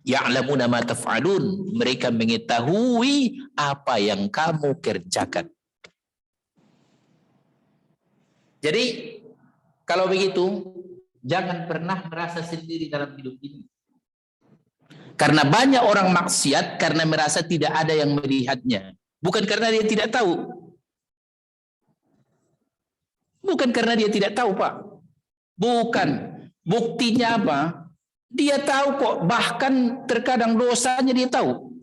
Ya'lamuna ma taf'alun. Mereka mengetahui apa yang kamu kerjakan. Jadi kalau begitu jangan pernah merasa sendiri dalam hidup ini. Karena banyak orang maksiat karena merasa tidak ada yang melihatnya. Bukan karena dia tidak tahu. Bukan karena dia tidak tahu, Pak. Bukan. Buktinya apa? Dia tahu kok. Bahkan terkadang dosanya dia tahu.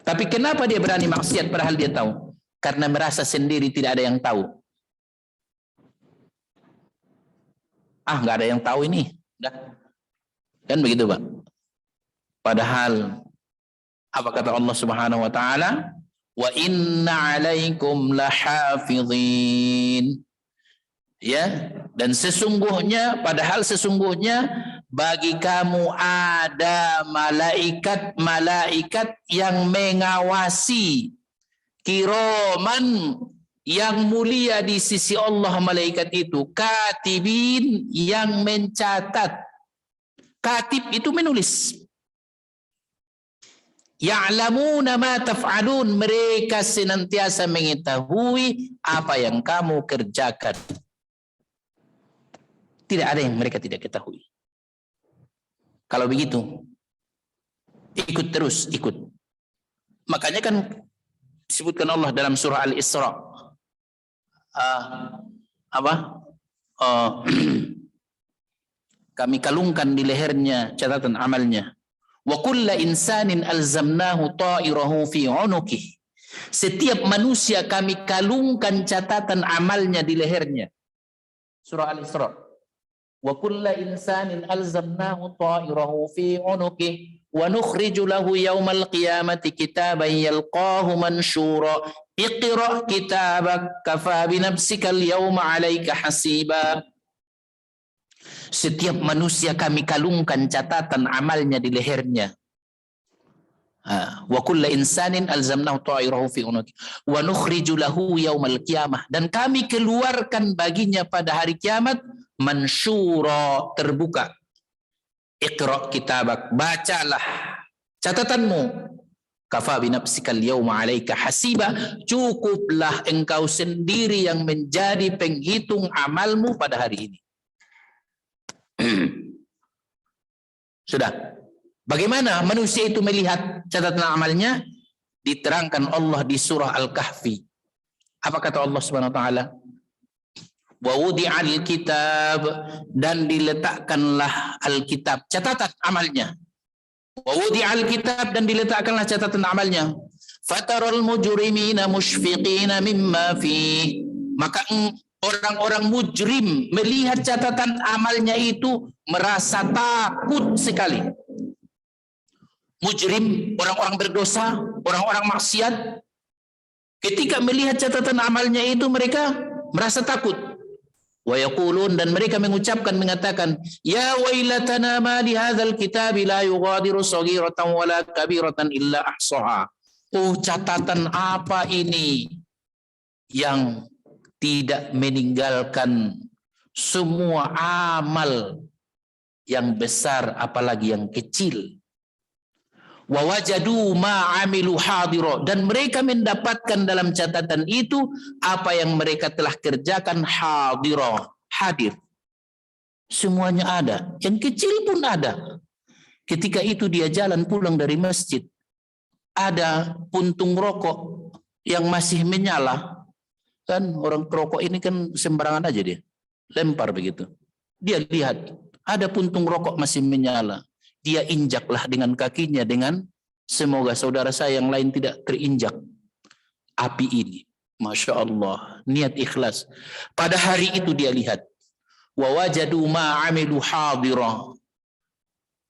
Tapi kenapa dia berani maksiat padahal dia tahu? Karena merasa sendiri tidak ada yang tahu. Ah, nggak ada yang tahu ini. Udah. Kan begitu, Pak. Padahal apa kata Allah Subhanahu wa taala? Wa inna 'alaikum lahafizin. Ya, dan sesungguhnya, padahal sesungguhnya bagi kamu ada malaikat-malaikat yang mengawasi, kiraman, yang mulia di sisi Allah malaikat itu, katibin, yang mencatat. Katib itu menulis. Ya'lamuna ma taf'alun, mereka senantiasa mengetahui apa yang kamu kerjakan. Tidak ada yang mereka tidak ketahui. Kalau begitu, ikut terus, ikut. Makanya kan disebutkan Allah dalam surah Al-Isra. Kami kalungkan di lehernya catatan amalnya. Wa kulla insanin alzamnahu ta'irahu fi 'unuqihi. Setiap manusia kami kalungkan catatan amalnya di lehernya. Surah Al-Isra. Wa kulla insanin alzamnahu ta'irahu fi 'unuqihi wa nukhriju lahu yawmal qiyamati kitaban yalqahu manshura. Iqra' kitabak kafa bi nafsika al-yawma 'alaika hasiba. Setiap manusia kami kalungkan catatan amalnya di lehernya. Wa kullu insanin alzamnahu ta'irahu fi unuki wa nukhriju lahu yaumal qiyamah, dan kami keluarkan baginya pada hari kiamat mansyura, terbuka. Iqra' kitabak, bacalah catatanmu. Kafa bi nafsikal yauma 'alaika hasiba, cukuplah engkau sendiri yang menjadi penghitung amalmu pada hari ini. Sudah. Bagaimana manusia itu melihat catatan amalnya? Diterangkan Allah di surah Al-Kahfi. Apa kata Allah Subhanahu wa taala? Wa wudi'al kitab, dan diletakkanlah Alkitab, catatan amalnya. Wa wudi'al kitab, dan diletakkanlah catatan amalnya. Fataral mujrimina mushfiqina mimma fi. Maka orang-orang mujrim melihat catatan amalnya itu merasa takut sekali. Mujrim, orang-orang berdosa, orang-orang maksiat, ketika melihat catatan amalnya itu mereka merasa takut. Wa yaqulun, dan mereka mengucapkan, mengatakan, ya wailatana ma li hadzal kitabi la yughadiru shaghiratan wala kabiratan illa ahsaha. Oh, catatan apa ini yang tidak meninggalkan semua amal yang besar apalagi yang kecil. Wa wajadu ma amilu hadira, dan mereka mendapatkan dalam catatan itu apa yang mereka telah kerjakan hadira, hadir. Semuanya ada, yang kecil pun ada. Ketika itu dia jalan pulang dari masjid, ada puntung rokok yang masih menyala. Kan orang perokok ini kan sembarangan aja dia, lempar begitu. Dia lihat ada puntung rokok masih menyala. Dia injaklah dengan kakinya, dengan semoga saudara saya yang lain tidak terinjak api ini. Masya Allah, niat ikhlas. Pada hari itu dia lihat. Wa wajadu ma amilu hadira.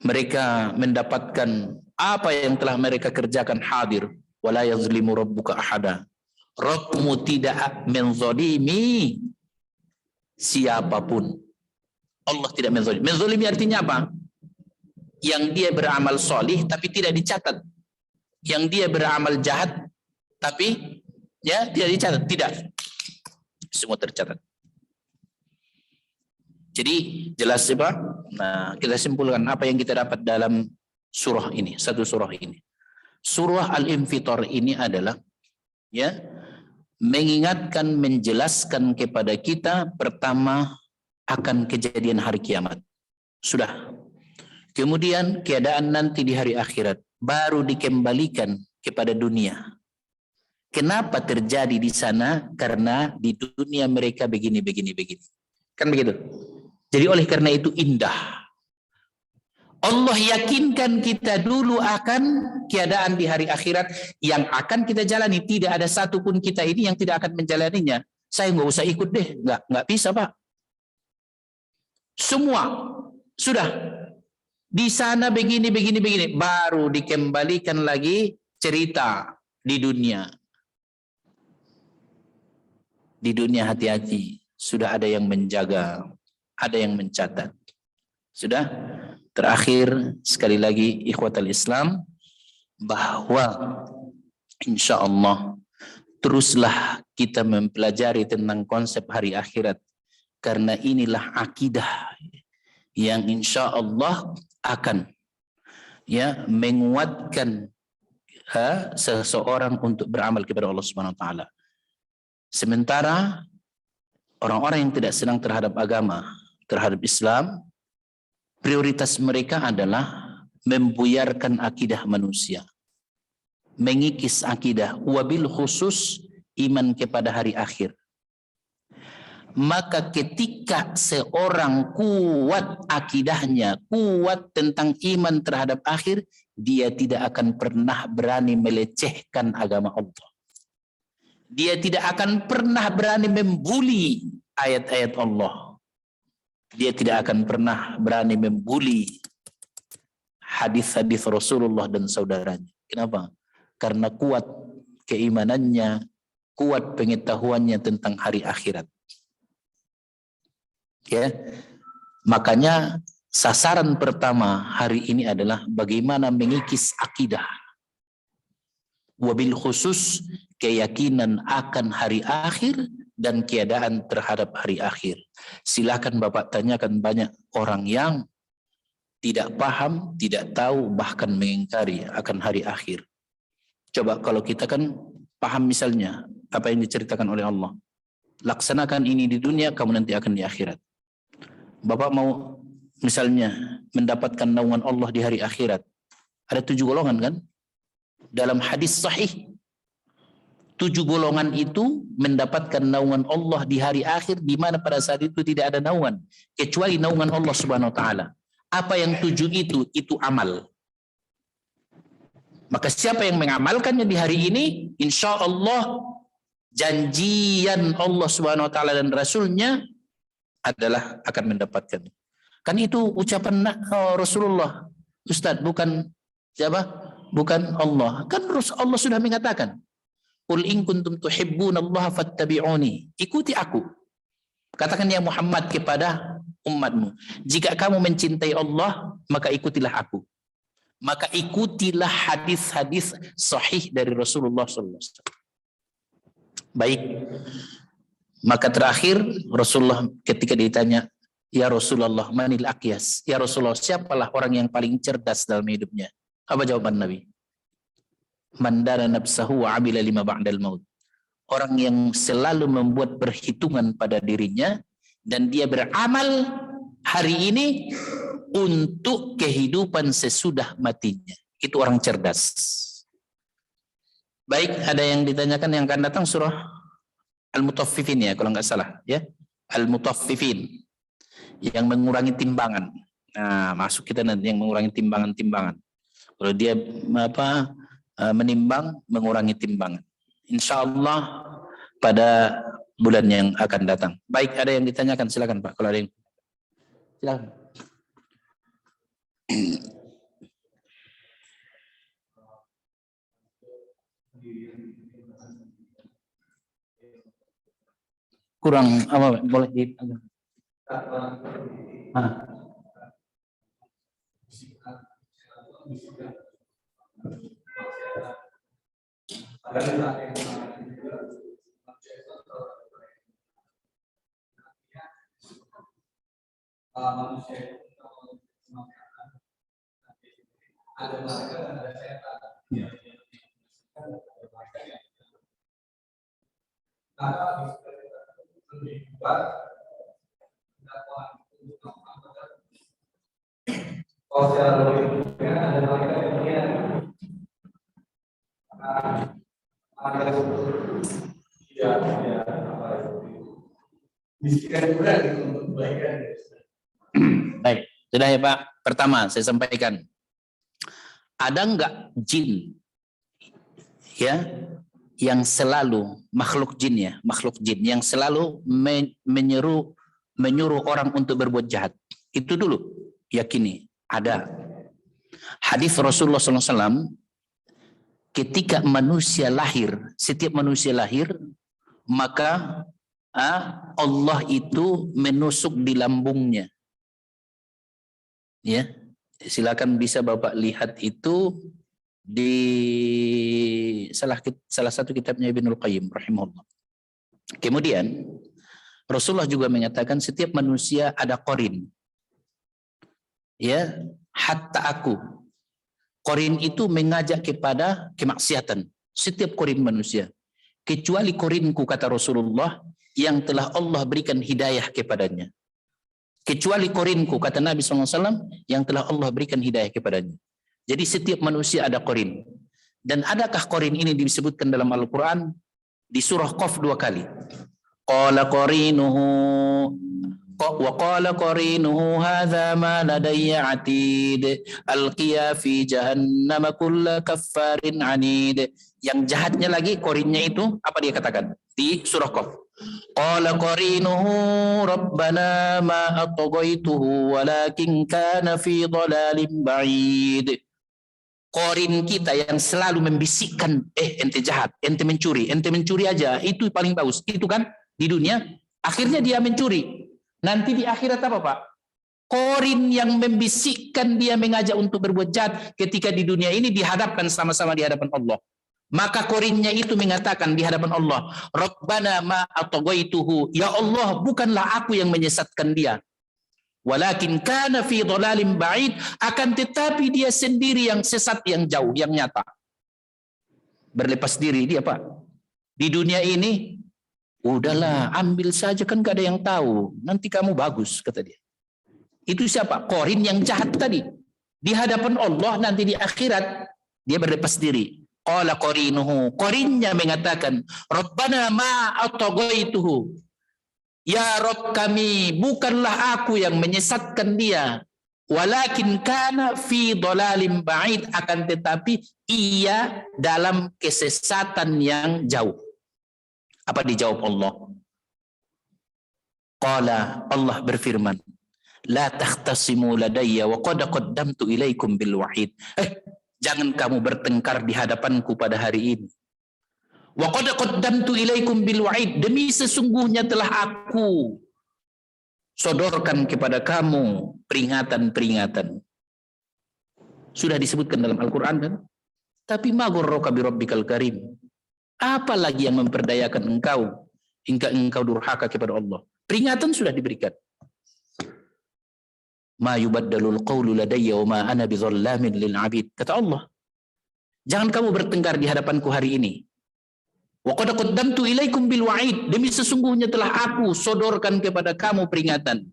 Mereka mendapatkan apa yang telah mereka kerjakan hadir. Wala yazlimu rabbuka ahada. Rabbmu tidak menzalimi siapapun. Allah tidak menzalimi. Menzalimi artinya apa? Yang dia beramal solih tapi tidak dicatat, yang dia beramal jahat tapi ya tidak dicatat, tidak, semua tercatat. Jadi jelas ya Pak. Nah, kita simpulkan apa yang kita dapat dalam surah ini, satu surah ini. Surah Al-Infitar ini adalah ya mengingatkan, menjelaskan kepada kita pertama akan kejadian hari kiamat. Sudah. Kemudian keadaan nanti di hari akhirat baru dikembalikan kepada dunia. Kenapa terjadi di sana? Karena di dunia mereka begini. Kan begitu. Jadi oleh karena itu indah. Allah yakinkan kita dulu akan keadaan di hari akhirat yang akan kita jalani. Tidak ada satupun kita ini yang tidak akan menjalaninya. Saya nggak usah ikut deh, nggak bisa Pak. Semua sudah di sana begini, baru dikembalikan lagi cerita di dunia. Di dunia hati-hati, sudah ada yang menjaga, ada yang mencatat. Sudah. Terakhir sekali lagi ikhwatal Islam, bahwa insya Allah teruslah kita mempelajari tentang konsep hari akhirat, karena inilah akidah yang insya Allah akan menguatkan seseorang untuk beramal kepada Allah Subhanahu Wa Taala. Sementara orang-orang yang tidak senang terhadap agama, terhadap Islam, prioritas mereka adalah membuyarkan akidah manusia, mengikis akidah, wabil khusus iman kepada hari akhir. Maka ketika seorang kuat akidahnya, kuat tentang iman terhadap akhir, dia tidak akan pernah berani melecehkan agama Allah. Dia tidak akan pernah berani membuli ayat-ayat Allah. Dia tidak akan pernah berani membuli hadis-hadis Rasulullah dan saudaranya. Kenapa? Karena kuat keimanannya, kuat pengetahuannya tentang hari akhirat. Ya, makanya sasaran pertama hari ini adalah bagaimana mengikis akidah, wabil khusus keyakinan akan hari akhir dan keadaan terhadap hari akhir. Silakan Bapak tanyakan banyak orang yang tidak paham, tidak tahu, bahkan mengingkari akan hari akhir. Coba kalau kita kan paham misalnya apa yang diceritakan oleh Allah. Laksanakan ini di dunia, kamu nanti akan di akhirat. Bapak mau misalnya mendapatkan naungan Allah di hari akhirat. Ada 7 golongan kan? Dalam hadis sahih, 7 golongan itu mendapatkan naungan Allah di hari akhir, di mana pada saat itu tidak ada naungan kecuali naungan Allah Subhanahu Wa Taala. Apa yang 7 itu? Itu amal. Maka siapa yang mengamalkannya di hari ini, insya Allah janjian Allah Subhanahu Wa Taala dan Rasulnya adalah akan mendapatkan. Kan itu ucapan Rasulullah, Ustadz, bukan siapa? Bukan Allah. Kan Allah sudah mengatakan, Qul in kuntum tuhibbunallaha fattabi'uni. Ikuti aku. Katakan ya Muhammad kepada umatmu, jika kamu mencintai Allah, maka ikutilah aku. Maka ikutilah hadis-hadis sahih dari Rasulullah sallallahu alaihi wasallam. Baik. Maka terakhir Rasulullah ketika ditanya, ya Rasulullah, manil aqyas? Ya Rasulullah, siapalah orang yang paling cerdas dalam hidupnya? Apa jawaban Nabi? Mandana nafsahu wa amila lima ba'dal maut. Orang yang selalu membuat perhitungan pada dirinya dan dia beramal hari ini untuk kehidupan sesudah matinya. Itu orang cerdas. Baik, ada yang ditanyakan yang akan datang surah Al-Mutaffifin ya kalau nggak salah ya. Al-Mutaffifin yang mengurangi timbangan. Nah, masuk kita nanti yang mengurangi timbangan-timbangan. Kalau dia menimbang, mengurangi timbangan. Insya Allah pada bulan yang akan datang. Baik, ada yang ditanyakan, silakan Pak. Kalau ada yang silakan. Kurang apa? Boleh di Baik, sudah ya Pak. Pertama, saya sampaikan, ada enggak jin ya yang selalu makhluk jin yang selalu menyuruh orang untuk berbuat jahat? Itu dulu yakini ada. Hadis Rasulullah SAW, ketika manusia lahir, setiap manusia lahir, maka Allah itu menusuk di lambungnya. Ya, silakan bisa Bapak lihat itu di salah satu kitabnya Ibnul Qayyim rahimahullah. Kemudian Rasulullah juga mengatakan setiap manusia ada qarin. Ya, hatta aku. Qarin itu mengajak kepada kemaksiatan. Setiap qarin manusia. Kecuali qarinku, kata Rasulullah, yang telah Allah berikan hidayah kepadanya. Kecuali qarinku, kata Nabi SAW, yang telah Allah berikan hidayah kepadanya. Jadi setiap manusia ada qarin. Dan adakah qarin ini disebutkan dalam Al-Quran? Di surah Qaf 2 kali. Qala qarinuhu wa qala qarinuhu hadza ma ladayya atid alqiya fi jahannam kulla kaffarin anid. Yang jahatnya lagi qarinnya itu apa dia katakan di surah Qaf? Qala qarinuhu rabbana ma atghaytuhu walakin kana fi dhalalin ba'id. Qarin kita yang selalu membisikkan, ente jahat, ente mencuri aja, itu paling bagus. Itu kan di dunia, akhirnya dia mencuri. Nanti di akhirat apa Pak? Qarin yang membisikkan dia mengajak untuk berbuat jahat ketika di dunia ini dihadapkan sama-sama di hadapan Allah. Maka qarinnya itu mengatakan di hadapan Allah, Rabbana ma atghaituhu, ya Allah, bukanlah aku yang menyesatkan dia. Walakin kana fi dhalalin ba'id, akan tetapi dia sendiri yang sesat, yang jauh, yang nyata. Berlepas diri dia Pak. Di dunia ini, udahlah, ambil saja, kan gak ada yang tahu. Nanti kamu bagus, kata dia. Itu siapa? Qarin yang jahat tadi. Di hadapan Allah nanti di akhirat, dia berlepas diri. Qala qarinuhu, qarinnya mengatakan, Rabbana ma atghaituhu. Ya Rabb kami, bukanlah aku yang menyesatkan dia. Walakin kana fi dhalalim ba'id, akan tetapi ia dalam kesesatan yang jauh. Apa dijawab Allah? Qala, Allah berfirman, la takhtasimu ladayya wa qad qaddamtu ilaikum bil wahid. Jangan kamu bertengkar di hadapanku pada hari ini. Wa qad qaddamtu ilaikum bil wa'id, demi sesungguhnya telah aku sodorkan kepada kamu peringatan-peringatan. Sudah disebutkan dalam Al-Quran kan? Tapi ma ghurraka bi rabbikal karim. Apa lagi yang memperdayakan engkau hingga engkau durhaka kepada Allah? Peringatan sudah diberikan. Ma yubaddalul qawlu ladayya wa ma ana bidhallamin lil 'abid. Kata Allah, jangan kamu bertengkar di hadapanku hari ini. Wa qad qaddamtu ilaikum bil wa'id, demi sesungguhnya telah aku sodorkan kepada kamu peringatan.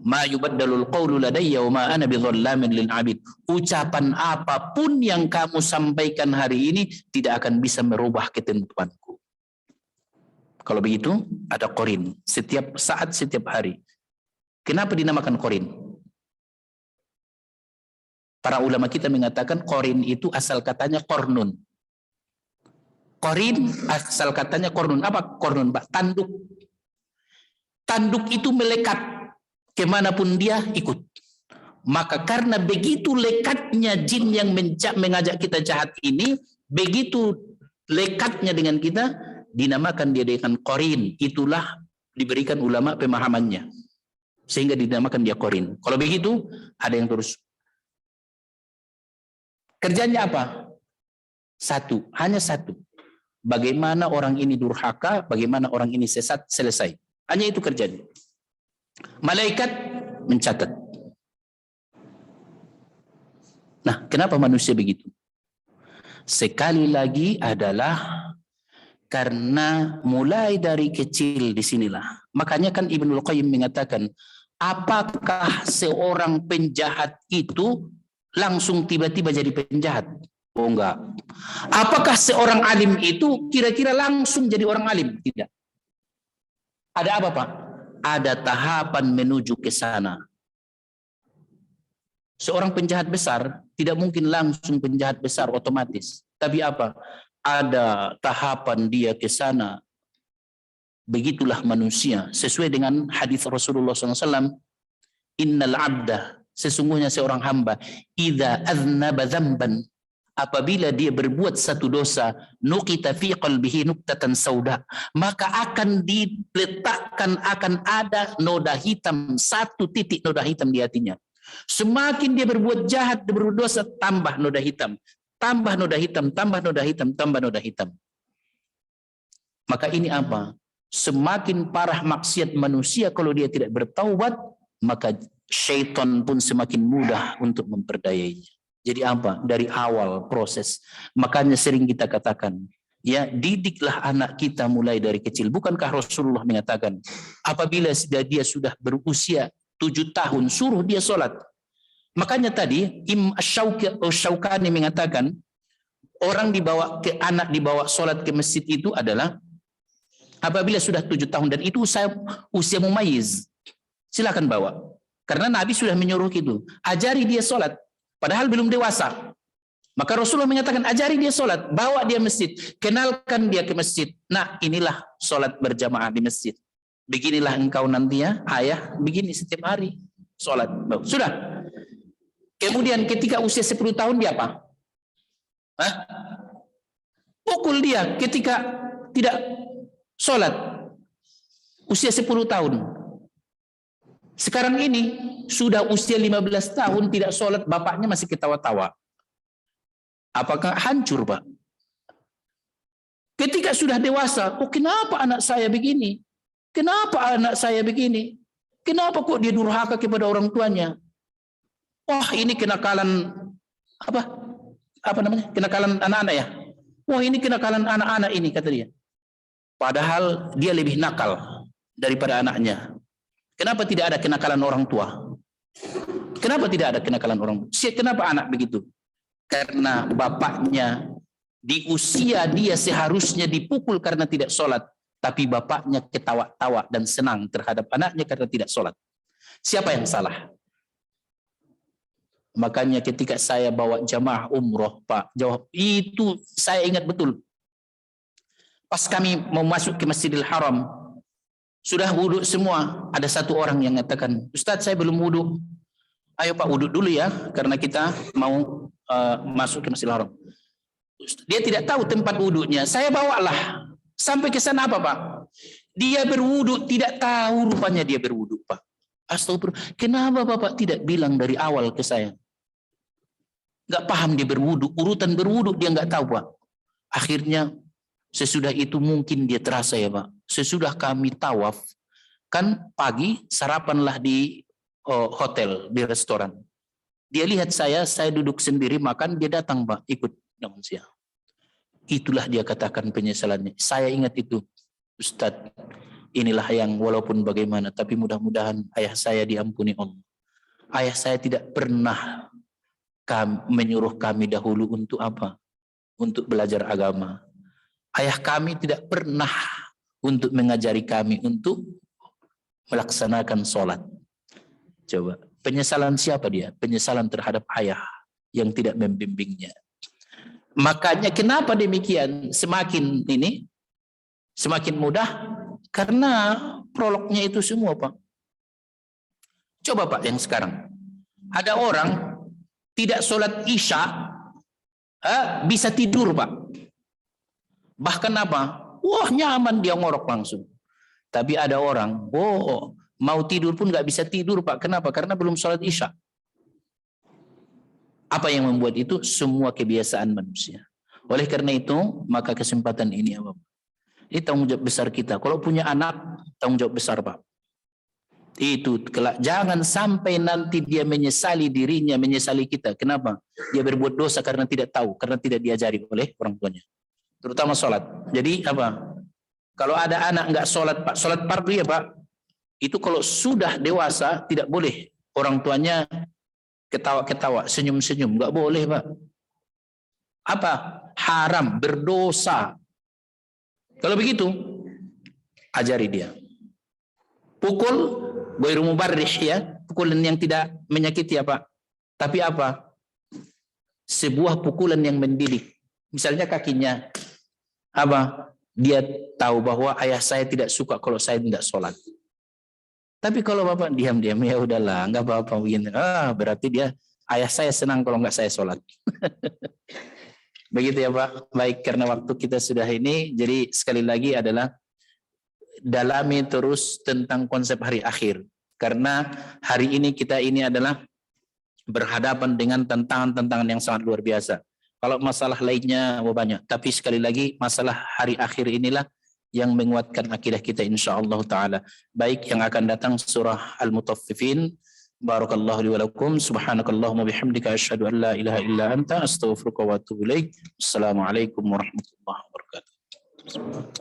Ma yubaddalul qawlu ladayya wa ma ana bidhallamin lil 'abid. Ucapan apapun yang kamu sampaikan hari ini tidak akan bisa merubah ketentuanku. Kalau begitu, ada qarin setiap saat, setiap hari. Kenapa dinamakan qarin? Para ulama kita mengatakan qarin itu asal katanya qarnun. Qarin asal katanya qarnun. Apa qarnun, Pak? Tanduk. Tanduk itu melekat kemanapun dia ikut. Maka karena begitu lekatnya jin yang mengajak kita jahat ini, begitu lekatnya dengan kita, dinamakan dia dengan qarin. Itulah diberikan ulama pemahamannya, sehingga dinamakan dia qarin. Kalau begitu, ada yang terus. Kerjanya apa? Satu, hanya satu. Bagaimana orang ini durhaka, bagaimana orang ini sesat, selesai. Hanya itu kerjanya. Malaikat mencatat. Nah, kenapa manusia begitu? Sekali lagi adalah karena mulai dari kecil disinilah. Makanya kan Ibnul Qayyim mengatakan, apakah seorang penjahat itu langsung tiba-tiba jadi penjahat? Oh enggak. Apakah seorang alim itu kira-kira langsung jadi orang alim? Tidak. Ada apa Pak? Ada tahapan menuju ke sana. Seorang penjahat besar tidak mungkin langsung penjahat besar otomatis. Tapi apa? Ada tahapan dia ke sana. Begitulah manusia. Sesuai dengan hadis Rasulullah SAW. Innal abda, sesungguhnya seorang hamba, idza aznaba dzamban, apabila dia berbuat satu dosa, nuqita fi qalbihi nuqtatan sauda, maka akan diletakkan, akan ada noda hitam, satu titik noda hitam di hatinya. Semakin dia berbuat jahat, dia berbuat dosa, tambah noda hitam, tambah noda hitam, tambah noda hitam, tambah noda hitam. Maka ini apa? Semakin parah maksiat manusia kalau dia tidak bertaubat, maka syaitan pun semakin mudah untuk memperdayainya. Jadi apa? Dari awal proses. Makanya sering kita katakan, ya, didiklah anak kita mulai dari kecil. Bukankah Rasulullah mengatakan, apabila dia sudah berusia 7 tahun, suruh dia sholat. Makanya tadi Imam Asy-Syaukani mengatakan, orang dibawa ke anak dibawa sholat ke masjid itu adalah apabila sudah 7 tahun, dan itu usia mumayyiz. Silakan bawa. Karena Nabi sudah menyuruh gitu. Ajari dia sholat. Padahal belum dewasa. Maka Rasulullah mengatakan, ajari dia sholat. Bawa dia masjid. Kenalkan dia ke masjid. Nah, inilah sholat berjamaah di masjid. Beginilah engkau nanti ya, ayah. Begini setiap hari. Sholat. Sudah. Kemudian ketika usia 10 tahun dia apa? Hah? Pukul dia ketika tidak sholat. Usia 10 tahun. Sekarang ini sudah usia 15 tahun tidak sholat, bapaknya masih ketawa-tawa. Apakah hancur, Pak? Ketika sudah dewasa, oh kenapa anak saya begini? Kenapa anak saya begini? Kenapa kok dia durhaka kepada orang tuanya? Wah, ini kenakalan apa namanya? Kenakalan anak-anak ya. Wah, ini kenakalan anak-anak ini, kata dia. Padahal dia lebih nakal daripada anaknya. Kenapa tidak ada kenakalan orang tua? Kenapa tidak ada kenakalan orang tua? Kenapa anak begitu? Karena bapaknya di usia dia seharusnya dipukul karena tidak sholat, tapi bapaknya ketawa-tawa dan senang terhadap anaknya karena tidak sholat. Siapa yang salah? Makanya ketika saya bawa jamaah umroh, Pak, jawab itu saya ingat betul. Pas kami mau masuk ke Masjidil Haram, sudah wudhu semua, ada satu orang yang mengatakan, Ustadz saya belum wudhu. Ayo Pak wudhu dulu ya, karena kita mau masuk ke Masjidil Haram. Dia tidak tahu tempat wudhunya, saya bawalah. Sampai ke sana apa Pak? Dia berwudhu, tidak tahu rupanya dia berwudhu Pak. Astagfirullah, kenapa Bapak tidak bilang dari awal ke saya? Gak paham dia berwudhu, urutan berwudhu dia gak tahu Pak. Akhirnya sesudah itu mungkin dia terasa ya Pak. Sesudah kami tawaf, kan pagi sarapanlah di hotel, di restoran. Dia lihat saya duduk sendiri makan, dia datang Pak, ikut dengan saya. Itulah dia katakan penyesalannya. Saya ingat itu, Ustadz, inilah yang walaupun bagaimana, tapi mudah-mudahan ayah saya diampuni Allah. Ayah saya tidak pernah menyuruh kami dahulu untuk apa? Untuk belajar agama. Ayah kami tidak pernah untuk mengajari kami untuk melaksanakan sholat. Coba, penyesalan siapa dia? Penyesalan terhadap ayah yang tidak membimbingnya. Makanya kenapa demikian? Semakin mudah karena prolognya itu semua Pak. Coba Pak yang sekarang. Ada orang tidak sholat isya bisa tidur Pak. Bahkan apa? Wah nyaman dia ngorok langsung. Tapi ada orang, mau tidur pun nggak bisa tidur Pak. Kenapa? Karena belum sholat isya. Apa yang membuat itu? Semua kebiasaan manusia. Oleh karena itu, maka kesempatan ini apa? Ini tanggung jawab besar kita. Kalau punya anak, tanggung jawab besar Pak. Itu jangan sampai nanti dia menyesali dirinya, menyesali kita. Kenapa? Dia berbuat dosa karena tidak tahu, karena tidak diajari oleh orang tuanya. Terutama sholat. Jadi apa? Kalau ada anak nggak sholat Pak, sholat fardu ya Pak. Itu kalau sudah dewasa tidak boleh orang tuanya ketawa-ketawa, senyum-senyum, nggak boleh Pak. Apa? Haram, berdosa. Kalau begitu, ajari dia. Pukul, ghairu mubarrih ya, pukulan yang tidak menyakiti apa? Tapi apa? Sebuah pukulan yang mendidik. Misalnya kakinya, apa? Dia tahu bahwa ayah saya tidak suka kalau saya tidak sholat. Tapi kalau bapak diam-diam, ya udahlah, nggak apa-apa begini. Berarti dia, ayah saya senang kalau nggak saya sholat. Begitu ya Pak. Baik, karena waktu kita sudah ini, jadi sekali lagi adalah dalami terus tentang konsep hari akhir. Karena hari ini kita ini adalah berhadapan dengan tantangan-tantangan yang sangat luar biasa. Kalau masalah lainnya banyak, tapi sekali lagi masalah hari akhir inilah yang menguatkan akidah kita insyaallah taala. Baik, yang akan datang surah Al-Mutaffifin. Barakallahu li wa lakum, subhanakallahumma bihamdika asyhadu an la ilaha illa anta astaghfiruka wa atubu ilaik. Assalamualaikum warahmatullahi wabarakatuh.